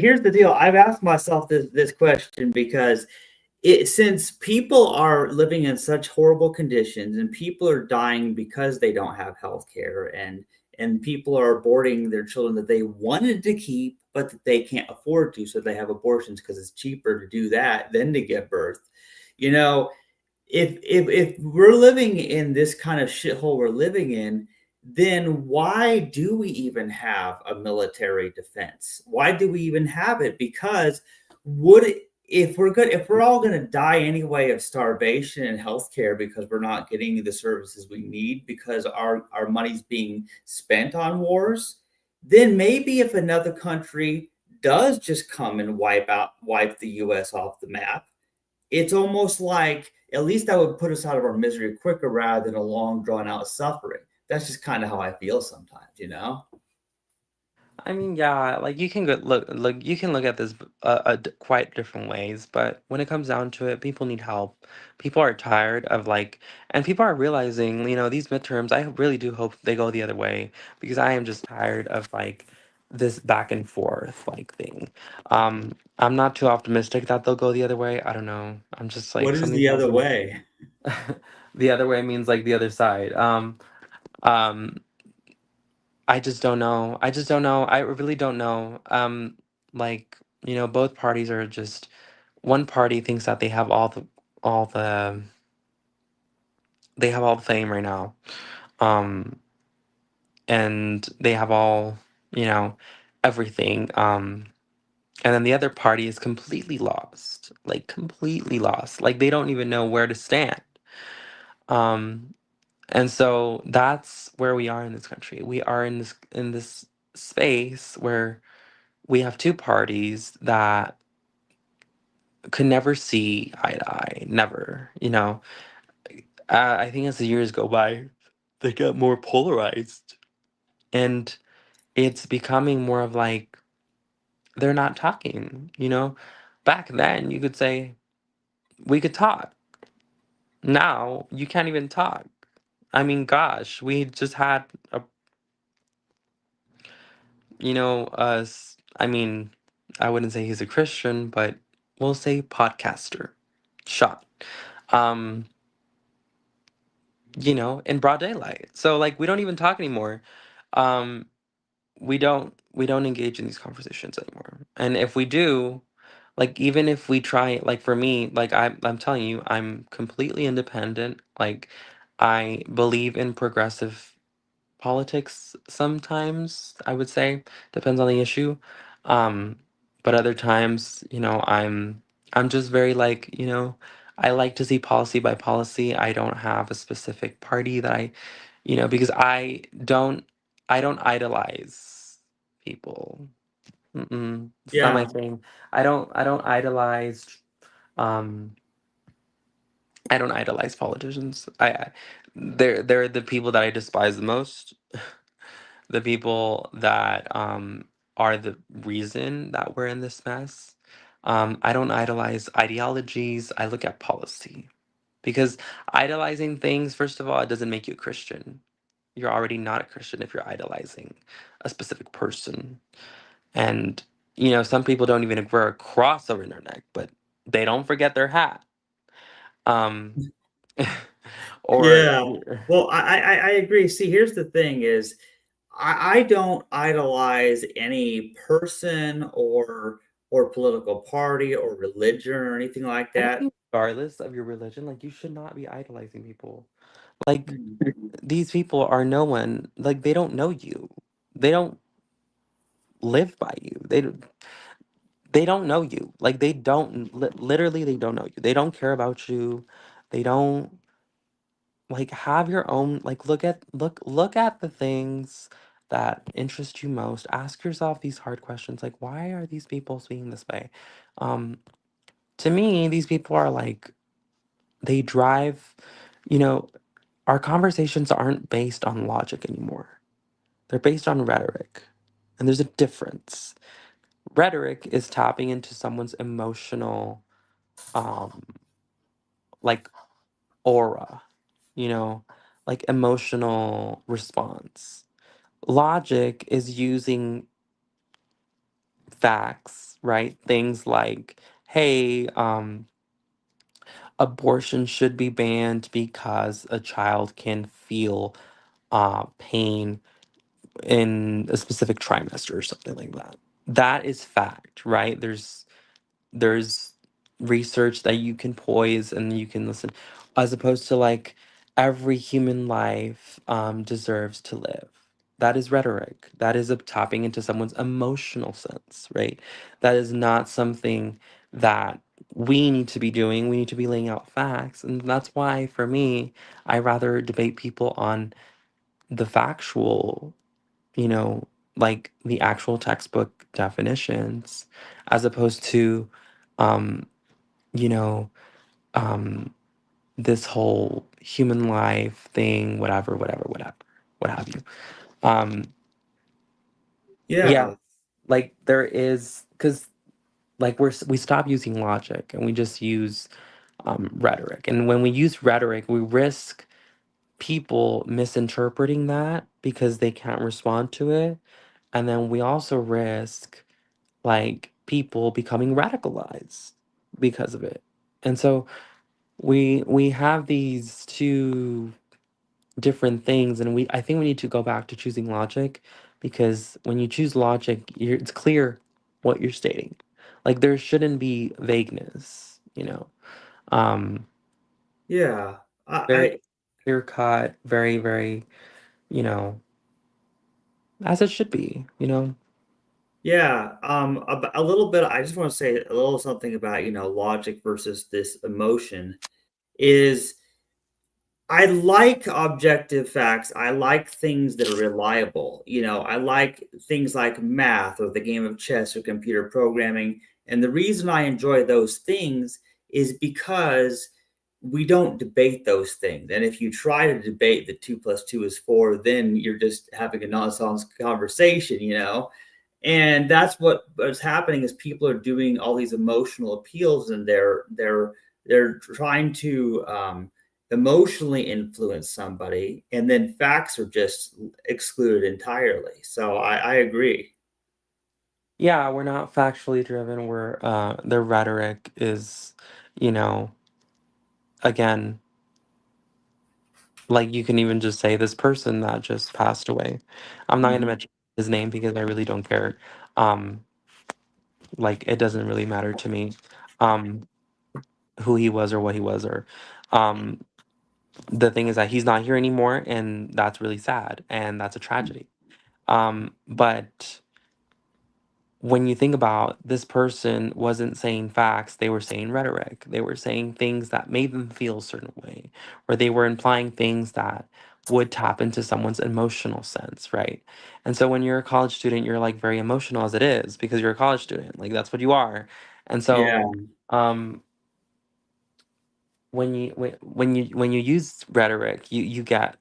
here's the deal. I've asked myself this question because since people are living in such horrible conditions and people are dying because they don't have health care, and people are aborting their children that they wanted to keep but that they can't afford to, so they have abortions because it's cheaper to do that than to give birth. You know, if we're living in this kind of shithole we're living in, then why do we even have a military defense? Why do we even have it? Because would it, if we're all going to die anyway of starvation and healthcare because we're not getting the services we need because our money's being spent on wars, then maybe if another country does just come and wipe the US off the map, it's almost like at least that would put us out of our misery quicker rather than a long drawn out suffering. That's just kind of how I feel sometimes, you know? I mean, yeah, like you can look, you can look at this quite different ways, but when it comes down to it, people need help. People are tired of like, and people are realizing, these midterms, I really do hope they go the other way because I am just tired of like this back and forth like thing. I'm not too optimistic that they'll go the other way. I don't know. I'm just What like is something the tells other me way? the other way means like the other side. Um, I just don't know. I just don't know. I really don't know. Like, both parties are just one party thinks that all the they have all the fame right now. Um, and they have all, you know, everything. And then the other party is completely lost. Like completely lost. Like they don't even know where to stand. Um, and so that's where we are in this country. We are in this space where we have two parties that could never see eye to eye. Never. I think as the years go by, they get more polarized. And it's becoming more of like they're not talking. Back then, you could say, we could talk. Now, you can't even talk. I mean, gosh, we just had I mean, I wouldn't say he's a Christian, but we'll say podcaster shot. Um, in broad daylight. So like we don't even talk anymore. Um, we don't engage in these conversations anymore. And if we do, like even if we try, like for me, like I'm telling you, I'm completely independent. Like I believe in progressive politics sometimes, I would say. Depends on the issue. Um, but other times, I'm just very like, I like to see policy by policy. I don't have a specific party that because I don't idolize people. It's not my Yeah. thing. I don't idolize um I don't idolize politicians. They're the people that I despise the most. The people that are the reason that we're in this mess. I don't idolize ideologies. I look at policy because idolizing things, first of all, it doesn't make you a Christian. You're already not a Christian if you're idolizing a specific person. And some people don't even wear a cross over their neck, but they don't forget their hat. Um, or Yeah. Well, I agree. See, here's the thing is I don't idolize any person or political party or religion or anything like I that. think regardless of your religion, like you should not be idolizing people. Like Mm. these people are no one. Like they don't know you. They don't live by you. They don't know you. Like they don't literally they don't know you. They don't care about you. They don't like have your own like look at the things that interest you most. Ask yourself these hard questions like why are these people speaking this way? Um to me, these people are like they drive, you know, our conversations aren't based on logic anymore. They're based on rhetoric. And there's a difference. Rhetoric is tapping into someone's emotional um like aura, you know, like emotional response. Logic is using facts, right? Things like, hey, abortion should be banned because a child can feel pain in a specific trimester or something like that. That is fact, right? There's research that you can poise and you can listen, as opposed to like every human life deserves to live. That is rhetoric. That is a tapping into someone's emotional sense, right? That is not something that we need to be doing. We need to be laying out facts. And that's why, for me, I rather debate people on the factual, you know, like the actual textbook definitions, as opposed to, um, you know, um, this whole human life thing, whatever, what have you. Um, yeah, Yeah. like there is, because like we stop using logic and we just use rhetoric. And when we use rhetoric, we risk people misinterpreting that because they can't respond to it. And then we also risk like people becoming radicalized because of it. And so we have these two different things, and I think we need to go back to choosing logic, because when you choose logic, it's clear what you're stating. Like there shouldn't be vagueness, um Yeah. very I clear cut, very very, you know as it should be. yeah, a little bit. I just want to say a little something about, logic versus this emotion is I like objective facts. I like things that are reliable. I like things like math or the game of chess or computer programming. And the reason I enjoy those things is because we don't debate those things. And if you try to debate that 2 plus 2 is 4, then you're just having a nonsense conversation. And that's what's happening is people are doing all these emotional appeals and they're trying to emotionally influence somebody, and then facts are just excluded entirely. So I agree. Yeah, we're not factually driven. We're the rhetoric is, you know again, like you can even just say this person that just passed away. I'm not gonna Mhm. mention his name because I really don't care. Um, like it doesn't really matter to me, um, who he was or what he was, or um, the thing is that he's not here anymore, and that's really sad, and that's a tragedy. But when you think about, this person wasn't saying facts, they were saying rhetoric. They were saying things that made them feel a certain way, or they were implying things that would tap into someone's emotional sense, right? And so when you're a college student, you're like very emotional as it is because you're a college student. Like that's what you are. And Yeah, so um when you use rhetoric, you get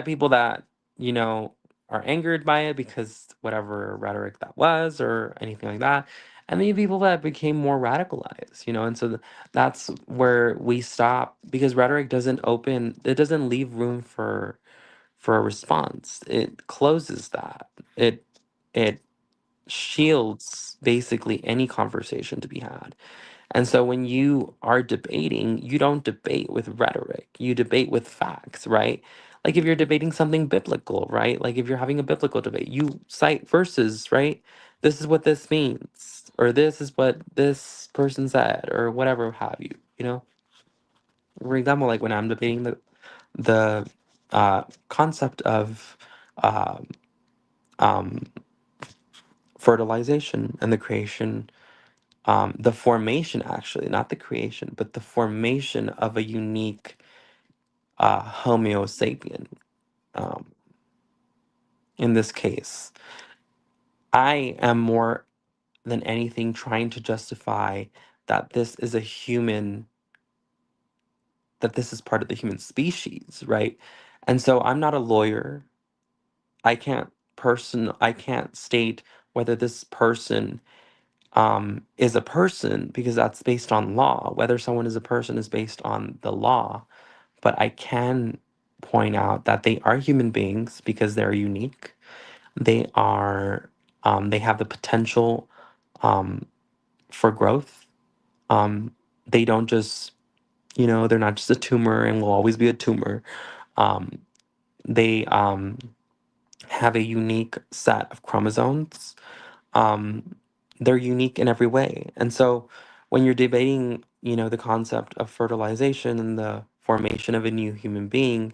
people that you know are angered by it because whatever rhetoric that was or anything like that, and then you have people that became more radicalized. And so that's where we stop, because rhetoric doesn't leave room for a response. It closes that. it shields basically any conversation to be had. And so when you are debating, you don't debate with rhetoric, you debate with facts, right? Like if you're debating something biblical, right? Like if you're having a biblical debate, you cite verses, right? This is what this means, or this is what this person said, or whatever have you, you know? For example, like when I'm debating the concept of uh, um, fertilization and the creation, the formation, actually, not the creation, but the formation of a unique Homo sapien. Um, in this case, I am more than anything trying to justify that this is a human, that this is part of the human species, right? And so I'm not a lawyer. I can't state whether this person is a person because that's based on law. Whether someone is a person is based on the law. But I can point out that they are human beings because they're unique. They are, they have the potential um, for growth. Um, they don't just, they're not just a tumor and will always be a tumor. Um, they have a unique set of chromosomes. um, they're unique in every way. And so when you're debating, the concept of fertilization and the formation of a new human being,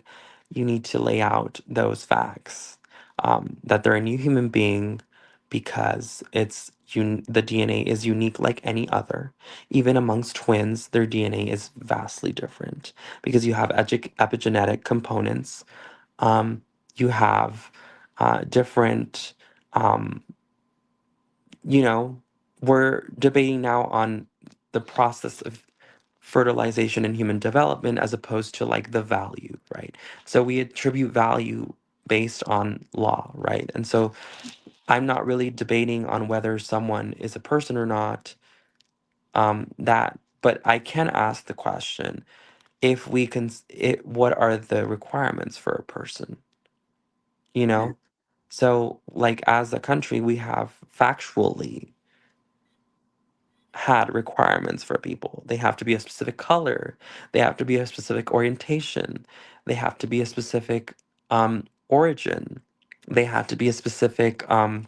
you need to lay out those facts, that they're a new human being because the DNA is unique like any other. Even amongst twins, their DNA is vastly different because you have epigenetic components. Um, you have different um, you know, we're debating now on the process of fertilization and human development as opposed to like the value, right? So we attribute value based on law, right? And so I'm not really debating on whether someone is a person or not. But I can ask the question: if we can, what are the requirements for a person? You Yeah. know, so like as a country, we have factually had requirements for people. They have to be a specific color, they have to be a specific orientation, they have to be a specific origin, they have to be a specific um,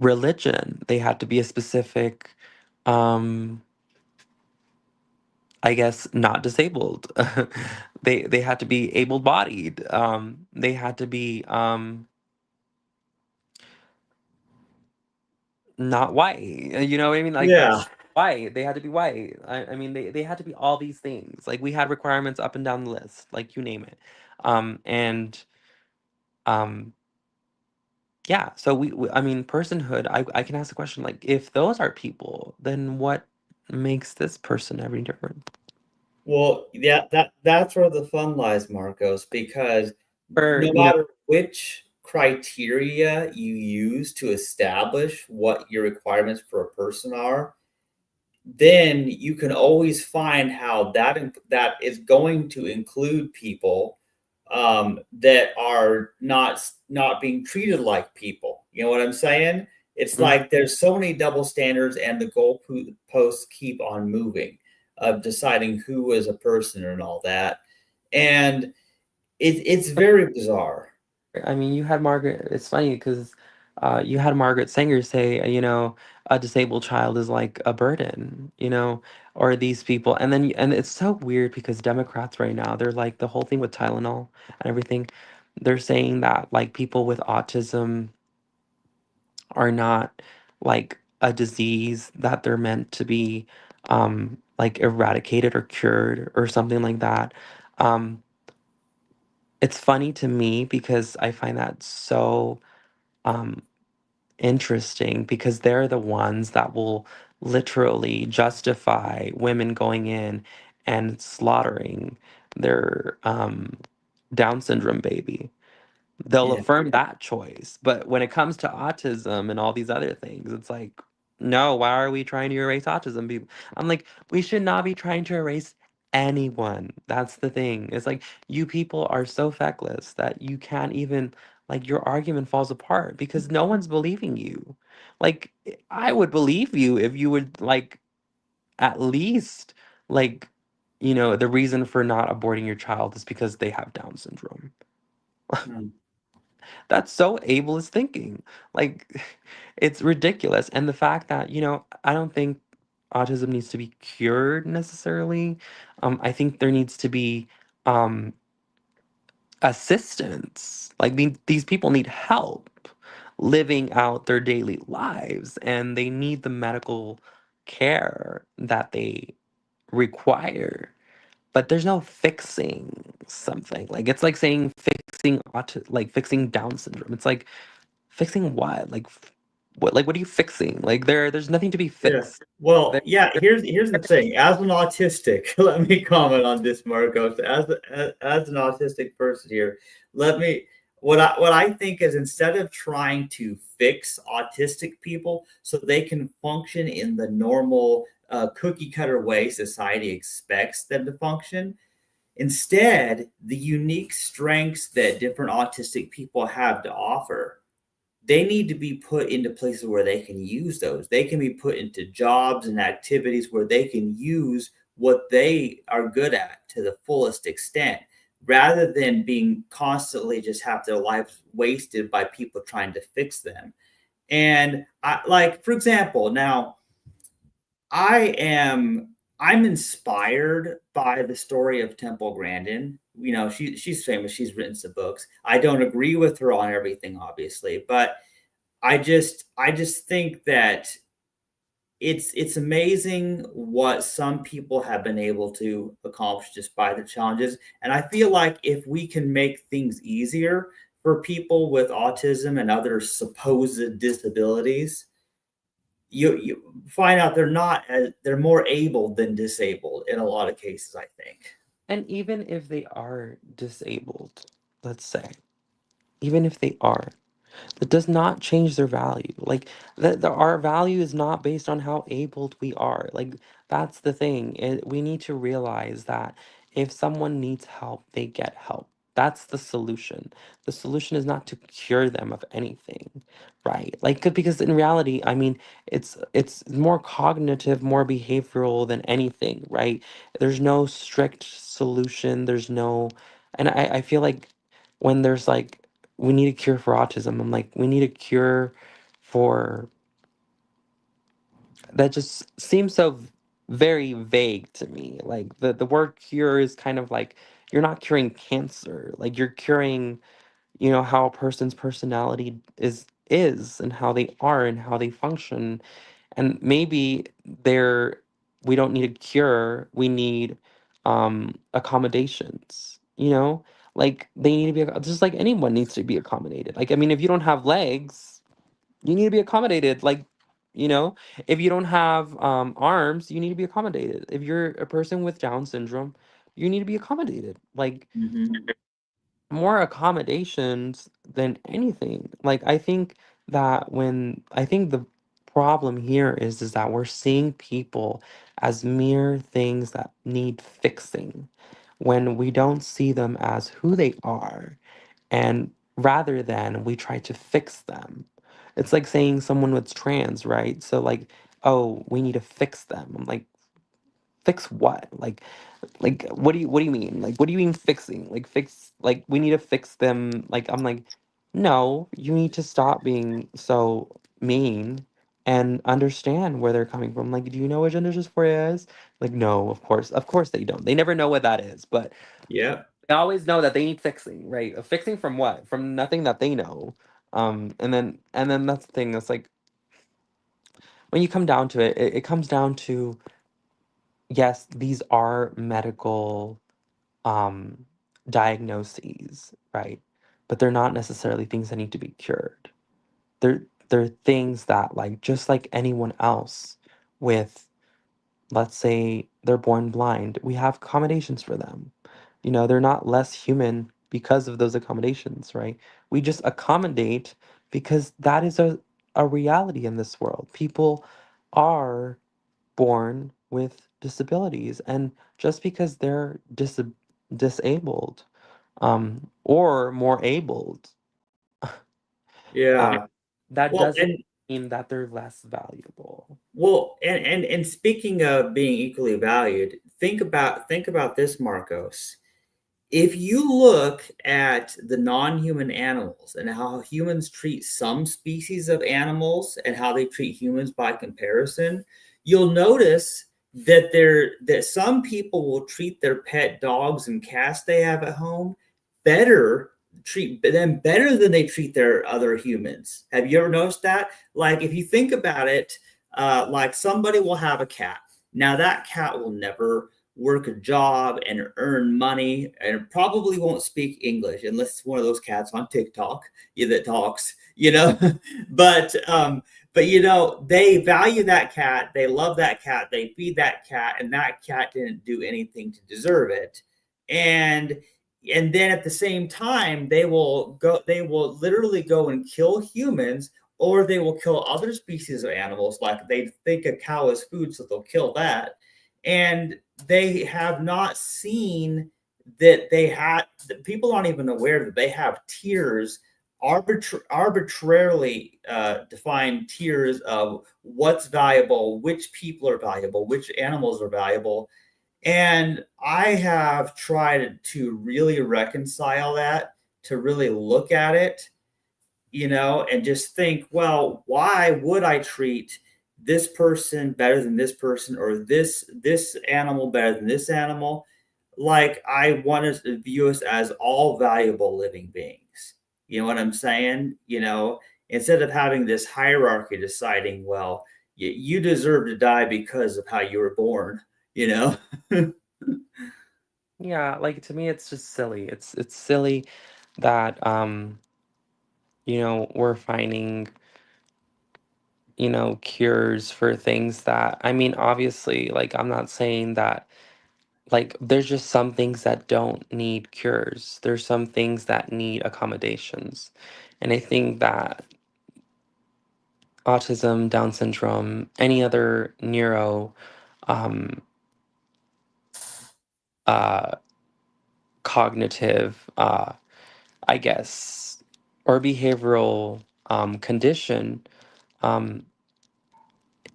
religion, they have to be a specific, um, I guess, not disabled. They had to be able-bodied. They had to be not white. You know what I mean? Like Yeah. white. They had to be white. I mean they had to be all these things. Like we had requirements up and down the list, like you name it. And um yeah, so I mean personhood, I can ask the question like if those are people, then what makes this person every different? Well, yeah, that's where the fun lies, Marcos, because Or no matter which criteria you use to establish what your requirements for a person are, then you can always find how that is going to include people that are not being treated like people. You know what I'm saying? It's mhm. like there's so many double standards, and the goalposts keep on moving of deciding who is a person and all that, and it's very bizarre. I mean, you had Margaret. It's funny because you had Margaret Sanger say, a disabled child is like a burden, or these people. And it's so weird because Democrats right now, they're like the whole thing with Tylenol and everything. They're saying that like people with autism are not like a disease that they're meant to be like eradicated or cured or something like that. Um, it's funny to me because I find that so um, interesting because they're the ones that will literally justify women going in and slaughtering their Down syndrome baby. They'll Yeah. affirm that choice. But when it comes to autism and all these other things, it's like, no, why are we trying to erase autism people? I'm like, we should not be trying to erase anyone. That's the thing. It's like you people are so feckless that you can't even like your argument falls apart because no one's believing you. Like I would believe you if you would like at least like the reason for not aborting your child is because they have Down syndrome. Mm, That's so ableist thinking. Like, it's ridiculous. And the fact that, I don't think autism needs to be cured necessarily. I think there needs to be um, assistance. Like, these people need help living out their daily lives, and they need the medical care that they require. But there's no fixing something. Like, it's like saying fixing Down syndrome. It's like, fixing what? What are you fixing? Like there's nothing to be yeah. fixed. Well, There, yeah, there- here's the thing. As an autistic, let me comment on this, Marcos. As an autistic person here, let me what I think is instead of trying to fix autistic people so they can function in the normal cookie cutter way society expects them to function, instead, the unique strengths that different autistic people have to offer, they need to be put into places where they can use those. They can be put into jobs and activities where they can use what they are good at to the fullest extent rather than being constantly just have their lives wasted by people trying to fix them. And I, like, for example, now I'm inspired by the story of Temple Grandin. You know, she's famous. She's written some books. I don't agree with her on everything, obviously, but I just think that it's amazing what some people have been able to accomplish just by the challenges. And I feel like if we can make things easier for people with autism and other supposed disabilities, you find out they're more able than disabled in a lot of cases, I think. and even if they are disabled, let's say, even if they are, it does not change their value. Like our value is not based on how abled we are. Like that's the thing. We need to realize that if someone needs help, they get help. That's the solution. The solution is not to cure them of anything, right? Like because in reality, I mean, it's more cognitive, more behavioral than anything, right? There's no strict solution. There's no, and I feel like when there's like we need a cure for autism. I'm like, we need a cure for that just seems so very vague to me. Like the word cure is kind of like you're not curing cancer. Like you're curing, how a person's personality is and how they are and how they function. And maybe they're we don't need a cure. We need accommodations, Like they need to be just like anyone needs to be accommodated. Like I mean, if you don't have legs, you need to be accommodated. Like, you know, if you don't have arms, you need to be accommodated. If you're a person with Down syndrome, you need to be accommodated. Like Hmm. more accommodations than anything. Like I think the problem here is that we're seeing people as mere things that need fixing when we don't see them as who they are, and rather than we try to fix them. It's like saying someone was trans, right? So like, oh, we need to fix them. I'm like, fix what? Like what do you mean? Like what do you mean fixing? Like fix like we need to fix them. Like I'm like, no, you need to stop being so mean and understand where they're coming from. Like, do you know what gender dysphoria is? Like, no, of course they don't. They never know what that is, but Yeah. they always know that they need fixing, right? Fixing from what? From nothing that they know. And then that's the thing. That's like when you come down to it, it comes down to yes, these are medical um, diagnoses, right? But they're not necessarily things that need to be cured. They're things that like just like anyone else with, let's say they're born blind, we have accommodations for them. They're not less human because of those accommodations, right? We just accommodate because that is a reality in this world. People are born with disabilities, and just because they're disabled or more abled Um, Yeah. that Well, doesn't mean that they're less valuable. and speaking of being equally valued, think about this, Marcos. If you look at the non-human animals and how humans treat some species of animals and how they treat humans by comparison, you'll notice that some people will treat their pet dogs and cats they have at home better treat them better than they treat their other humans. Have you ever noticed that? Like if you think about it, like somebody will have a cat. Now that cat will never work a job and earn money and probably won't speak English unless it's one of those cats on TikTok that talks, but they value that cat, they love that cat, they feed that cat, and that cat didn't do anything to deserve it. And and then at the same time, they will literally go and kill humans, or they will kill other species of animals, like they think a cow is food, so they'll kill that. And they have not seen that people aren't even aware that they have tiers, arbitrarily defined tiers of what's valuable, which people are valuable, which animals are valuable. And I have tried to really reconcile that, to really look at it, and just think, well, why would I treat this person better than this person, or this animal better than this animal? Like I want us to view us as all valuable living beings. You know what I'm saying? Instead of having this hierarchy deciding, well, you deserve to die because of how you were born, you know? Yeah, like to me it's just silly. It's silly that we're finding, cures for things that, I mean, obviously, like I'm not saying that, like there's just some things that don't need cures. There's some things that need accommodations. And I think that autism, Down syndrome, any other neuro um uh cognitive I guess, or behavioral condition, um,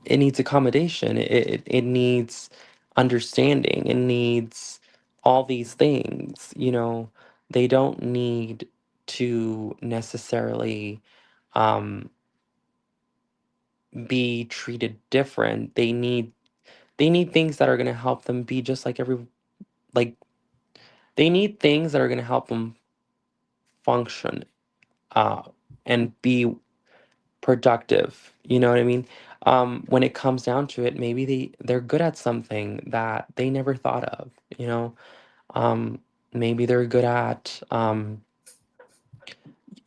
it needs accommodation. It needs understanding. It needs all these things. They don't need to necessarily um, be treated different. They need things that are going to help them be just like like they need things that are going to help them function uh, and be productive. You know what I mean? When it comes down to it, maybe they're good at something that they never thought of. You know, um, maybe they're good at.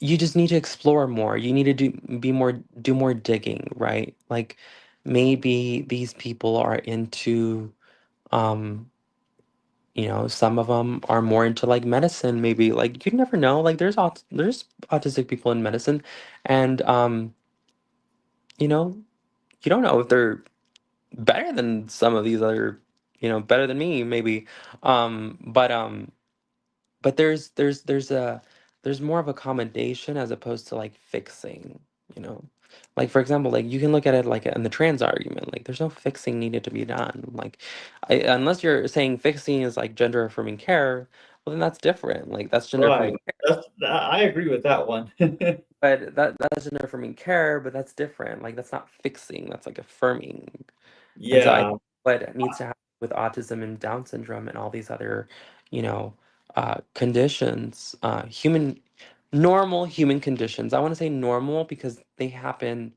You just need to explore more. You need to do more digging, right? Like maybe these people are into. Um, some of them are more into like medicine. Maybe like you never know. Like there's autistic people in medicine, and you know you don't know if they're better than some of these other, better than me maybe. But there's more of accommodation as opposed to like fixing, you know. Like for example, like you can look at it like in the trans argument, like there's no fixing needed to be done. Like unless you're saying fixing is like gender affirming care, well then that's different. Like that's gender Right. affirming. I agree with that one. But that's gender affirming care, but that's different. Like that's not fixing, that's like affirming. And so I Yeah. think what needs to happen with autism and Down syndrome and all these other, you know, conditions, normal human conditions. I want to say normal because they happen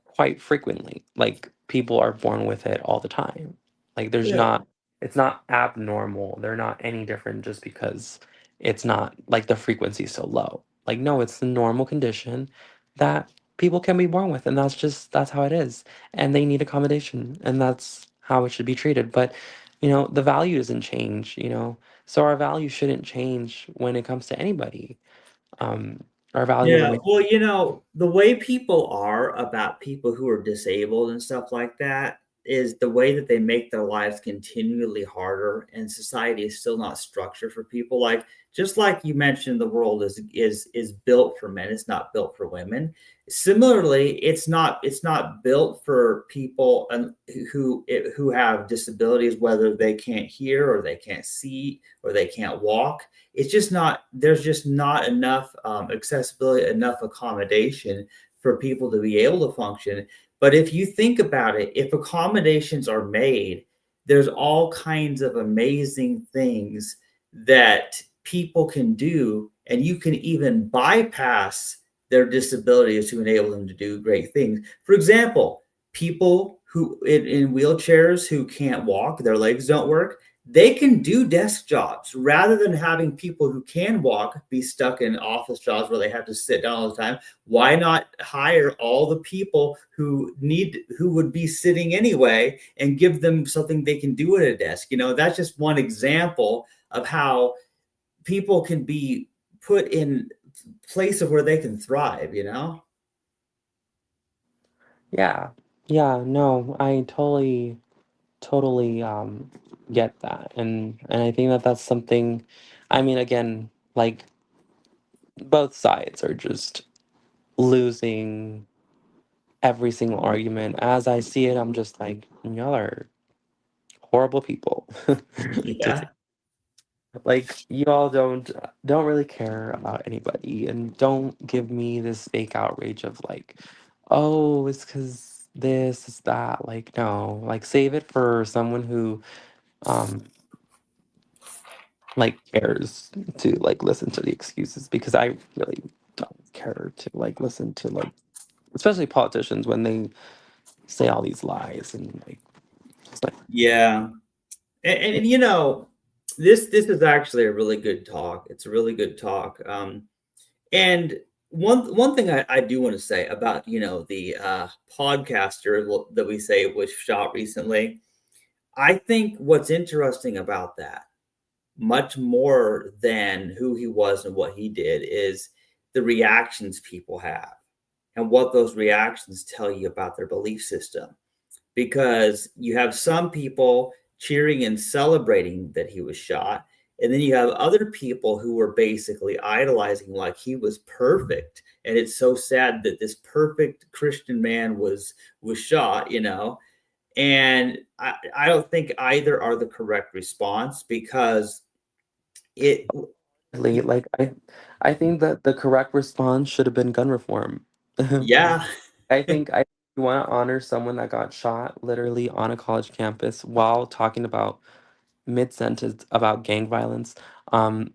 quite frequently. Like people are born with it all the time. Like Yeah. it's not abnormal. They're not any different just because it's not like the frequency is so low. Like no, it's the normal condition that people can be born with, and that's how it is. And they need accommodation, and that's how it should be treated. But the value doesn't change, so our value shouldn't change when it comes to anybody. Our value Yeah, remains. well, the way people are about people who are disabled and stuff like that is the way that they make their lives continually harder, and society is still not structured for people. Like just like you mentioned, the world is built for men. It's not built for women. Similarly, it's not built for people who have disabilities, whether they can't hear or they can't see or they can't walk. It's just not. There's just not enough accessibility, enough accommodation for people to be able to function. But if you think about it, if accommodations are made, there's all kinds of amazing things that people can do, and you can even bypass their disabilities to enable them to do great things. For example, people who in wheelchairs who can't walk, their legs don't work, they can do desk jobs rather than having people who can walk be stuck in office jobs where they have to sit down all the time. Why not hire all the people who would be sitting anyway and give them something they can do at a desk? That's just one example of how people can be put in places where they can thrive. Yeah. Yeah, no, I totally get that. And I think that that's something, I mean, again, like both sides are just losing every single argument. As I see it, I'm just like, y'all are horrible people. to Yeah. Like you all don't really care about anybody, and don't give me this fake outrage of like, oh, it's because this is that. Like, no, like save it for someone who um like cares to like listen to the excuses, because I really don't care to like listen to like, especially politicians when they say all these lies and like it's like Yeah. And this is actually a really good talk. It's a really good talk. And one thing I do want to say about the podcaster that we say was shot recently. I think what's interesting about that, much more than who he was and what he did, is the reactions people have and what those reactions tell you about their belief system. Because you have some people cheering and celebrating that he was shot, and then you have other people who were basically idolizing like he was perfect, and it's so sad that this perfect Christian man was shot. And I don't think either are the correct response, because it really, like I think that the correct response should have been gun reform. yeah. I you want to honor someone that got shot literally on a college campus while talking about mid sentence about gang violence, um,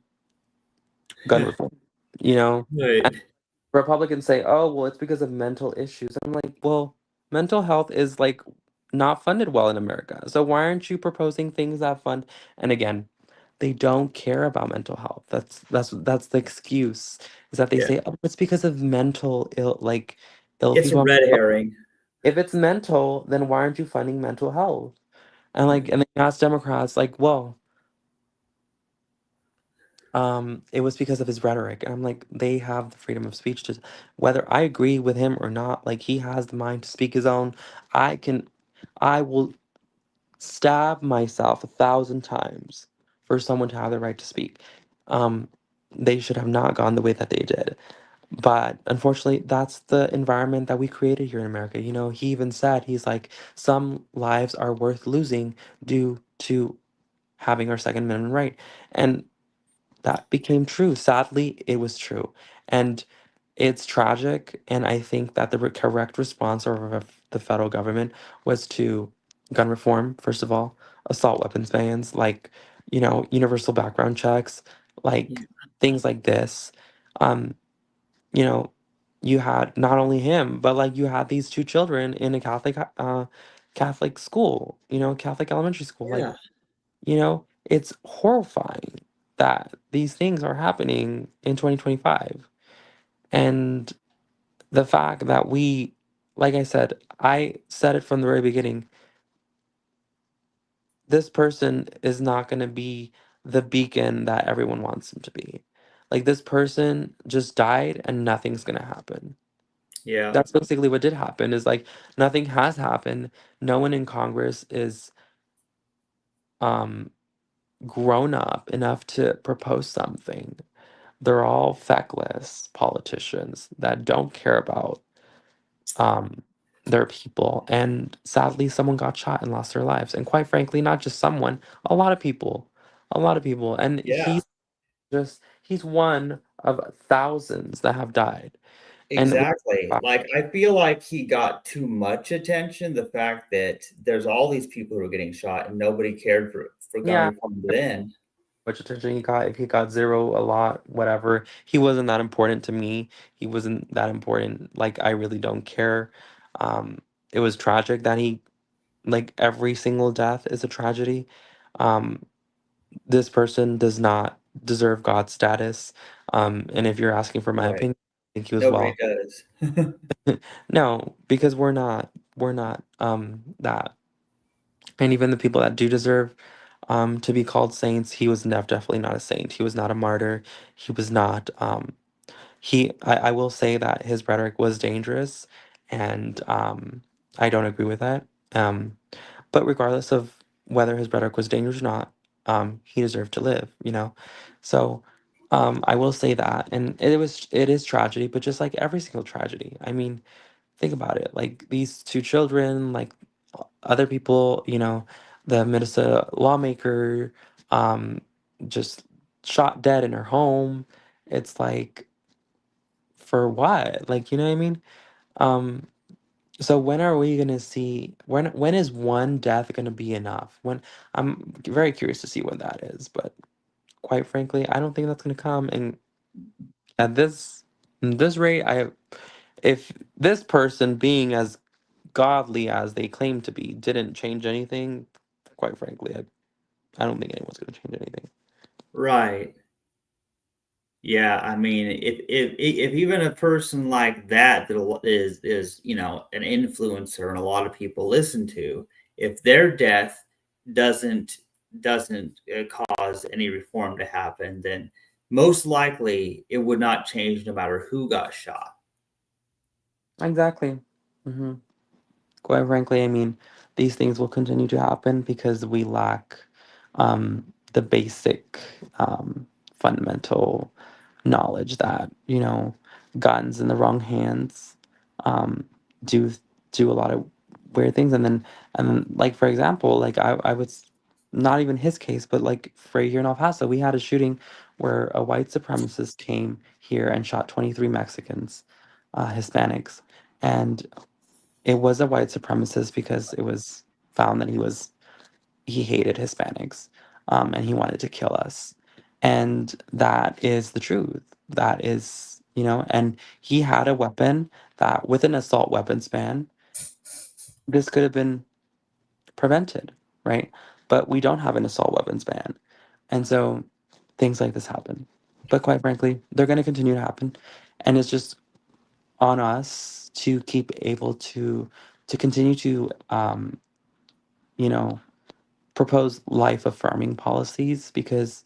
gun reform. You know, and Right. Republicans say, "Oh, well, it's because of mental issues." I'm like, well, mental health is like not funded well in America. So why aren't you proposing things that fund? And again, they don't care about mental health. That's the excuse, is that they Yeah, say, "Oh, it's because of mental ill, like ill it's a people." I'm red like, "Oh, herring. if it's mental, then why aren't you funding mental health?" And like, and then you ask Democrats, like, well, it was because of his rhetoric. And I'm like, they have the freedom of speech to, whether I agree with him or not, like he has the mind to speak his own. I can, I will stab myself 1,000 times for someone to have the right to speak. Um, they should have not gone the way that they did. But unfortunately, that's the environment that we created here in America. You know, he even said, he's like, some lives are worth losing due to having our Second Amendment right. And that became true. Sadly, it was true. And it's tragic. And I think that the correct response of the federal government was to gun reform, first of all, assault weapons bans, like, universal background checks, Yeah. like things like this. Um, you know, you had not only him, but like you had these two children in a Catholic school, Catholic elementary school. Like, Yeah. it's horrifying that these things are happening in 2025. And the fact that like I said it from the very beginning, this person is not going to be the beacon that everyone wants him to be. Like, this person just died and nothing's going to happen. Yeah. That's basically what did happen, is like nothing has happened. No one in Congress is, um, grown up enough to propose something. They're all feckless politicians that don't care about um, their people. And sadly, someone got shot and lost their lives. And quite frankly, not just someone, a lot of people, a lot of people. And Yeah, he's one of thousands that have died. And exactly. Like, I feel like he got too much attention. The fact that there's all these people who are getting shot and nobody cared for gun yeah, reform then. much attention he got. If he got zero, a lot, whatever. He wasn't that important to me. He wasn't that important. Like I really don't care. Um, it was tragic that he like every single death is a tragedy. Um, this person does not deserve God's status. And if you're asking for my Right. opinion, I think he was Nobody well. does. No, because we're not that. And even the people that do deserve to be called saints, he was definitely not a saint. He was not a martyr. He was not I will say that his rhetoric was dangerous, and I don't agree with that. But regardless of whether his rhetoric was dangerous or not, he deserved to live, you know? So I will say that. And it is tragedy, but just like every single tragedy. I mean, think about it. Like these two children, like other people, the Minnesota lawmaker, um, just shot dead in her home. It's like, for what? Like, you know what I mean? Um, so when are we gonna see when is one death gonna be enough? When I'm very curious to see when that is, but quite frankly, I don't think that's gonna come. And at this rate, I if this person being as godly as they claim to be didn't change anything, quite frankly, I don't think anyone's gonna change anything. Right. Yeah, I mean, if even a person like that is an influencer and a lot of people listen to, if their death doesn't doesn't cause any reform to happen, then most likely it would not change no matter who got shot. Exactly. hmm Quite frankly, I mean, these things will continue to happen because we lack the basic fundamental knowledge that, guns in the wrong hands um, do do a lot of weird things. And then like for example, like I was not even his case, but like for here in El Paso, we had a shooting where a white supremacist came here and shot 23 Mexicans, Hispanics. And it was a white supremacist because it was found that he hated Hispanics, and he wanted to kill us, and that is the truth. That is, and he had a weapon that, with an assault weapons ban, this could have been prevented, right? But we don't have an assault weapons ban, and so things like this happen. But quite frankly, they're going to continue to happen, and it's just on us to keep able to continue to you know, propose life affirming policies because,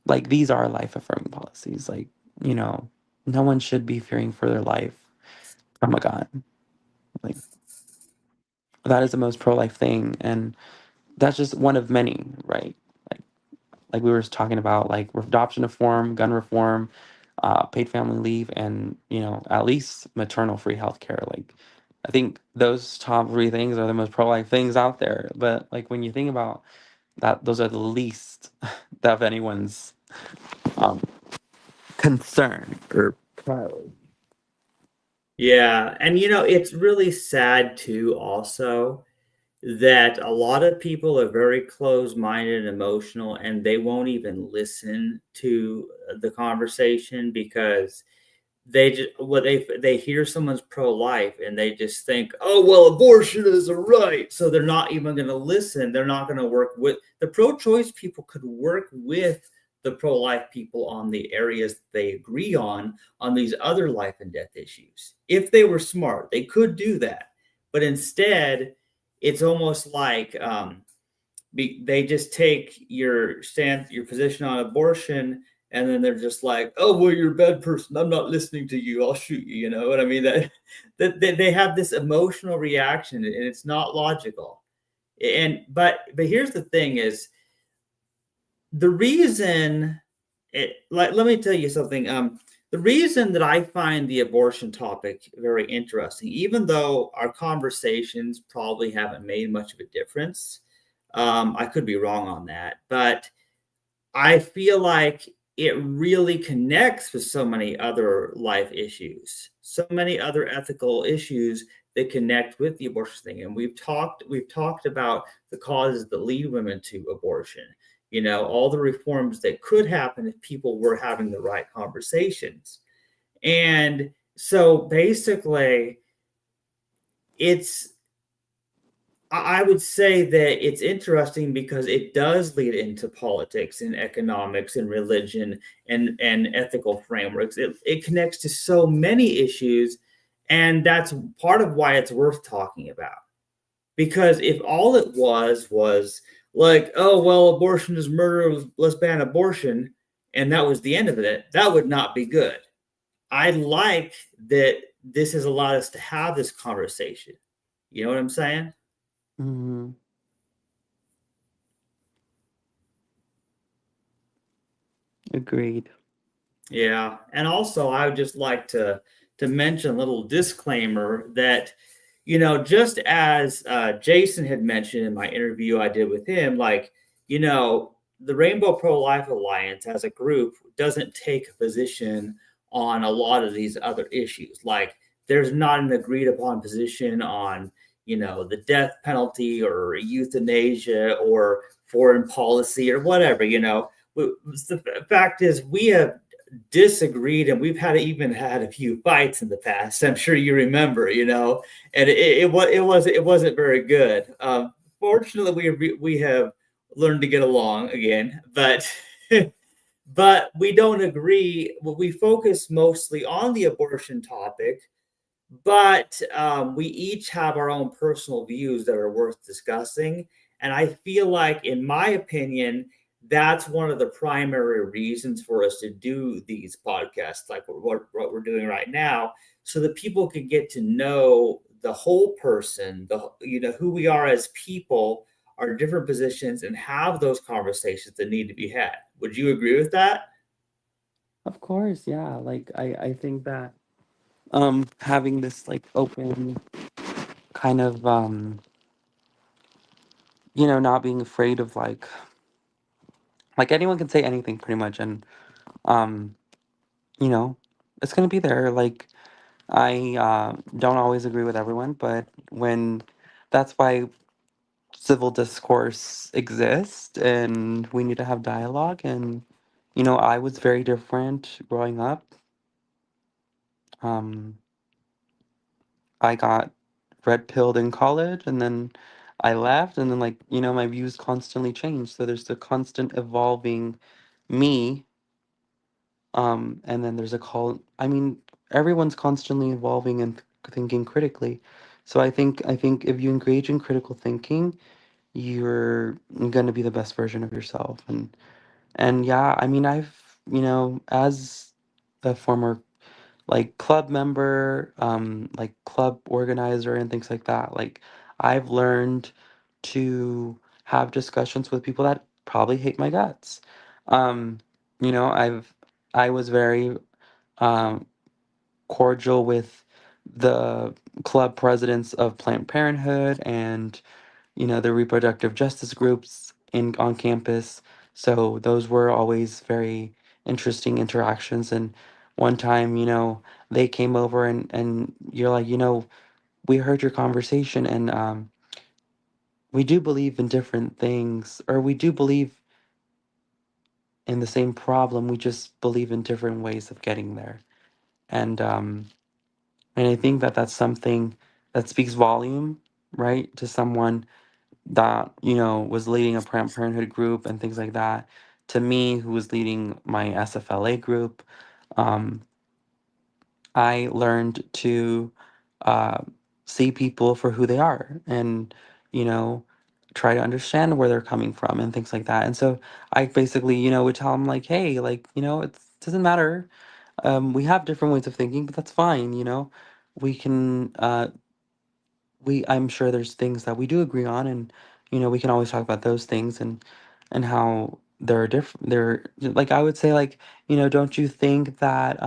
like, these are life affirming policies. Like, you know, no one should be fearing for their life from a gun. Like, that is the most pro life thing. And that's just one of many, right? Like, like we were talking about, like, adoption reform, gun reform, paid family leave, and, at least maternal free healthcare. Like, I think those top three things are the most pro life things out there. But, like, when you think about that, those are the least of anyone's um, concern or priority. Yeah, and it's really sad too also that a lot of people are very close-minded and emotional, and they won't even listen to the conversation because they hear someone's pro-life and they just think, oh well, abortion is a right, so they're not even going to listen. They're not going to work with the pro-choice people. Could work with the pro-life people on the areas they agree on these other life and death issues. If they were smart, they could do that. But instead, it's almost like they just take your position on abortion, and then they're just like, oh well, you're a bad person, I'm not listening to you, I'll shoot you. You know what I mean? That they have this emotional reaction, and it's not logical. And but here's the thing is, the reason let me tell you something. The reason that I find the abortion topic very interesting, even though our conversations probably haven't made much of a difference, I could be wrong on that, but I feel like it really connects with so many other life issues, so many other ethical issues that connect with the abortion thing. And we've talked about the causes that lead women to abortion. You know, all the reforms that could happen if people were having the right conversations. And so basically, it's I would say that it's interesting because it does lead into politics and economics and religion and ethical frameworks. It connects to so many issues, and that's part of why it's worth talking about. Because if all it was like, oh well, abortion is murder, let's ban abortion, and that was the end of it, that would not be good. I like that this has allowed us to have this conversation. You know what I'm saying? Hmm. Agreed. Yeah, and also I would just like to mention a little disclaimer that, you know, just as Jason had mentioned in my interview I did with him, like, you know, the Rainbow Pro Life Alliance as a group doesn't take a position on a lot of these other issues. Like, there's not an agreed upon position on, you know, the death penalty or euthanasia or foreign policy or whatever. You know, the fact is we have disagreed and we've even had a few fights in the past. I'm sure you remember, you know, and it wasn't very good. Fortunately, we have learned to get along again, but but we don't agree. We focus mostly on the abortion topic, but we each have our own personal views that are worth discussing. And I feel like, in my opinion, that's one of the primary reasons for us to do these podcasts, like what we're doing right now, so that people can get to know the whole person, who we are as people, our different positions, and have those conversations that need to be had. Would you agree with that? Of course, yeah. Like I think that having this like open kind of not being afraid of like anyone can say anything pretty much, and um you know it's gonna be there. Like I don't always agree with everyone, but when that's why civil discourse exists and we need to have dialogue. And I was very different growing up. um I got red pilled in college, and then I left, and then my views constantly change. So there's the constant evolving me. And then there's a call. I mean, everyone's constantly evolving and thinking critically. So I think if you engage in critical thinking, you're gonna be the best version of yourself. And yeah, I mean, as a former club member, club organizer and things like that. Like I've learned to have discussions with people that probably hate my guts. Um, I was very um cordial with the club presidents of Planned Parenthood and the reproductive justice groups in on campus. So those were always very interesting interactions. And one time, they came over, and you're like, we heard your conversation, and we do believe in different things, or we do believe in the same problem. We just believe in different ways of getting there. And I think that that's something that speaks volume, right, to someone that was leading a Planned Parenthood group and things like that, to me, who was leading my SFLA group. um, I learned to uh, see people for who they are, and you know try to understand where they're coming from and things like that. And so I basically would tell them, like, hey, like, it doesn't matter. We have different ways of thinking, but that's fine. We can I'm sure there's things that we do agree on, and we can always talk about those things, and how there are different there like I would say like, don't you think that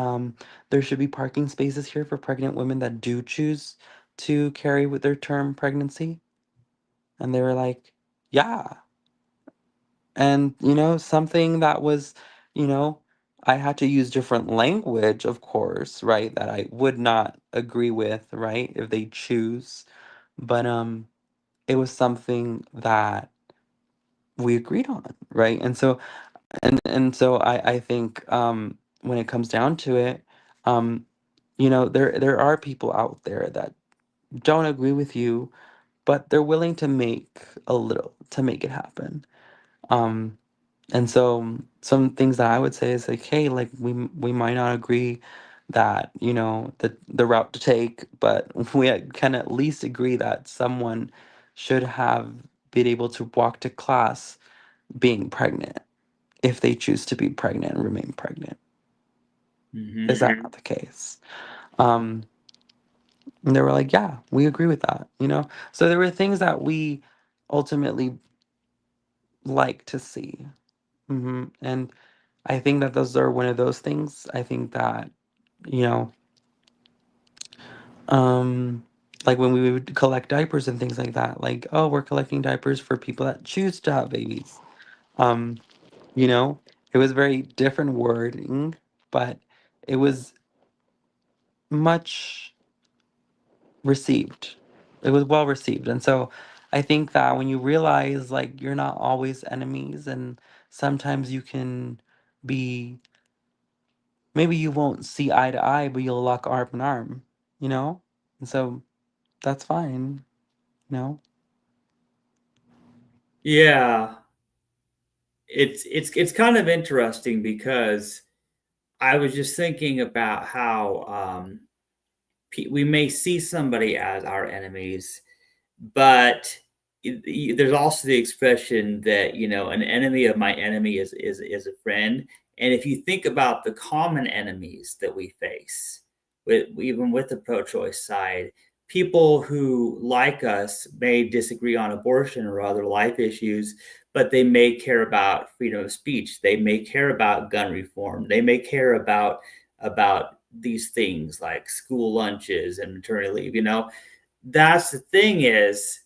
there should be parking spaces here for pregnant women that do choose to carry with their term pregnancy? And they were like, yeah. And something that was, you know, I had to use different language, of course, right? That I would not agree with, right? If they choose. But it was something that we agreed on, right? And so I think when it comes down to it, um, there are people out there that don't agree with you, but they're willing to make a little to make it happen. Um, and so some things that I would say is like, hey, like we might not agree that the route to take, but we can at least agree that someone should have been able to walk to class being pregnant if they choose to be pregnant and remain pregnant. Is Hmm. that not the case? Um, and they were like, yeah, we agree with that. So there were things that we ultimately like to see. And I think that those are one of those things. I think that, you know, um, like when we would collect diapers and things like that, like, oh, we're collecting diapers for people that choose to have babies. Um, you know, it was very different wording, but it was much received. It was well received. And so I think that when you realize like you're not always enemies and sometimes you can be maybe you won't see eye to eye, but you'll lock arm in arm, you know? And so that's fine, you know? Yeah, it's kind of interesting because I was just thinking about how we may see somebody as our enemies, but there's also the expression that an enemy of my enemy is a friend. And if you think about the common enemies that we face, even with the pro-choice side, people who, like us, may disagree on abortion or other life issues, but they may care about freedom of speech. They may care about gun reform. They may care about these things like school lunches and maternity leave. That's the thing is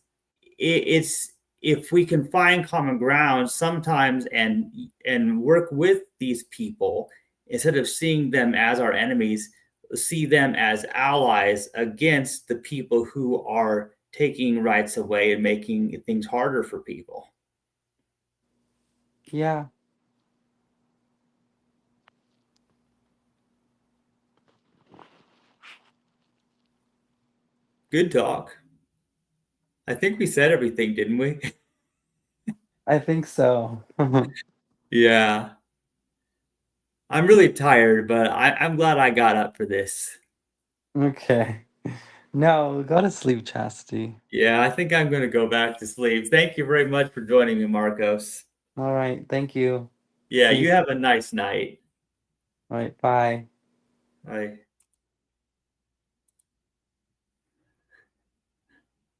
it's if we can find common ground sometimes and work with these people instead of seeing them as our enemies, see them as allies against the people who are taking rights away and making things harder for people. Yeah, Good talk. I think we said everything, didn't we? I think so. Yeah. I'm really tired, but I'm glad I got up for this. Okay. No, go to sleep, Chastity. Yeah, I think I'm going to go back to sleep. Thank you very much for joining me, Marcos. All right, thank you. Yeah, See you you soon. have a nice night. All right, bye. Bye.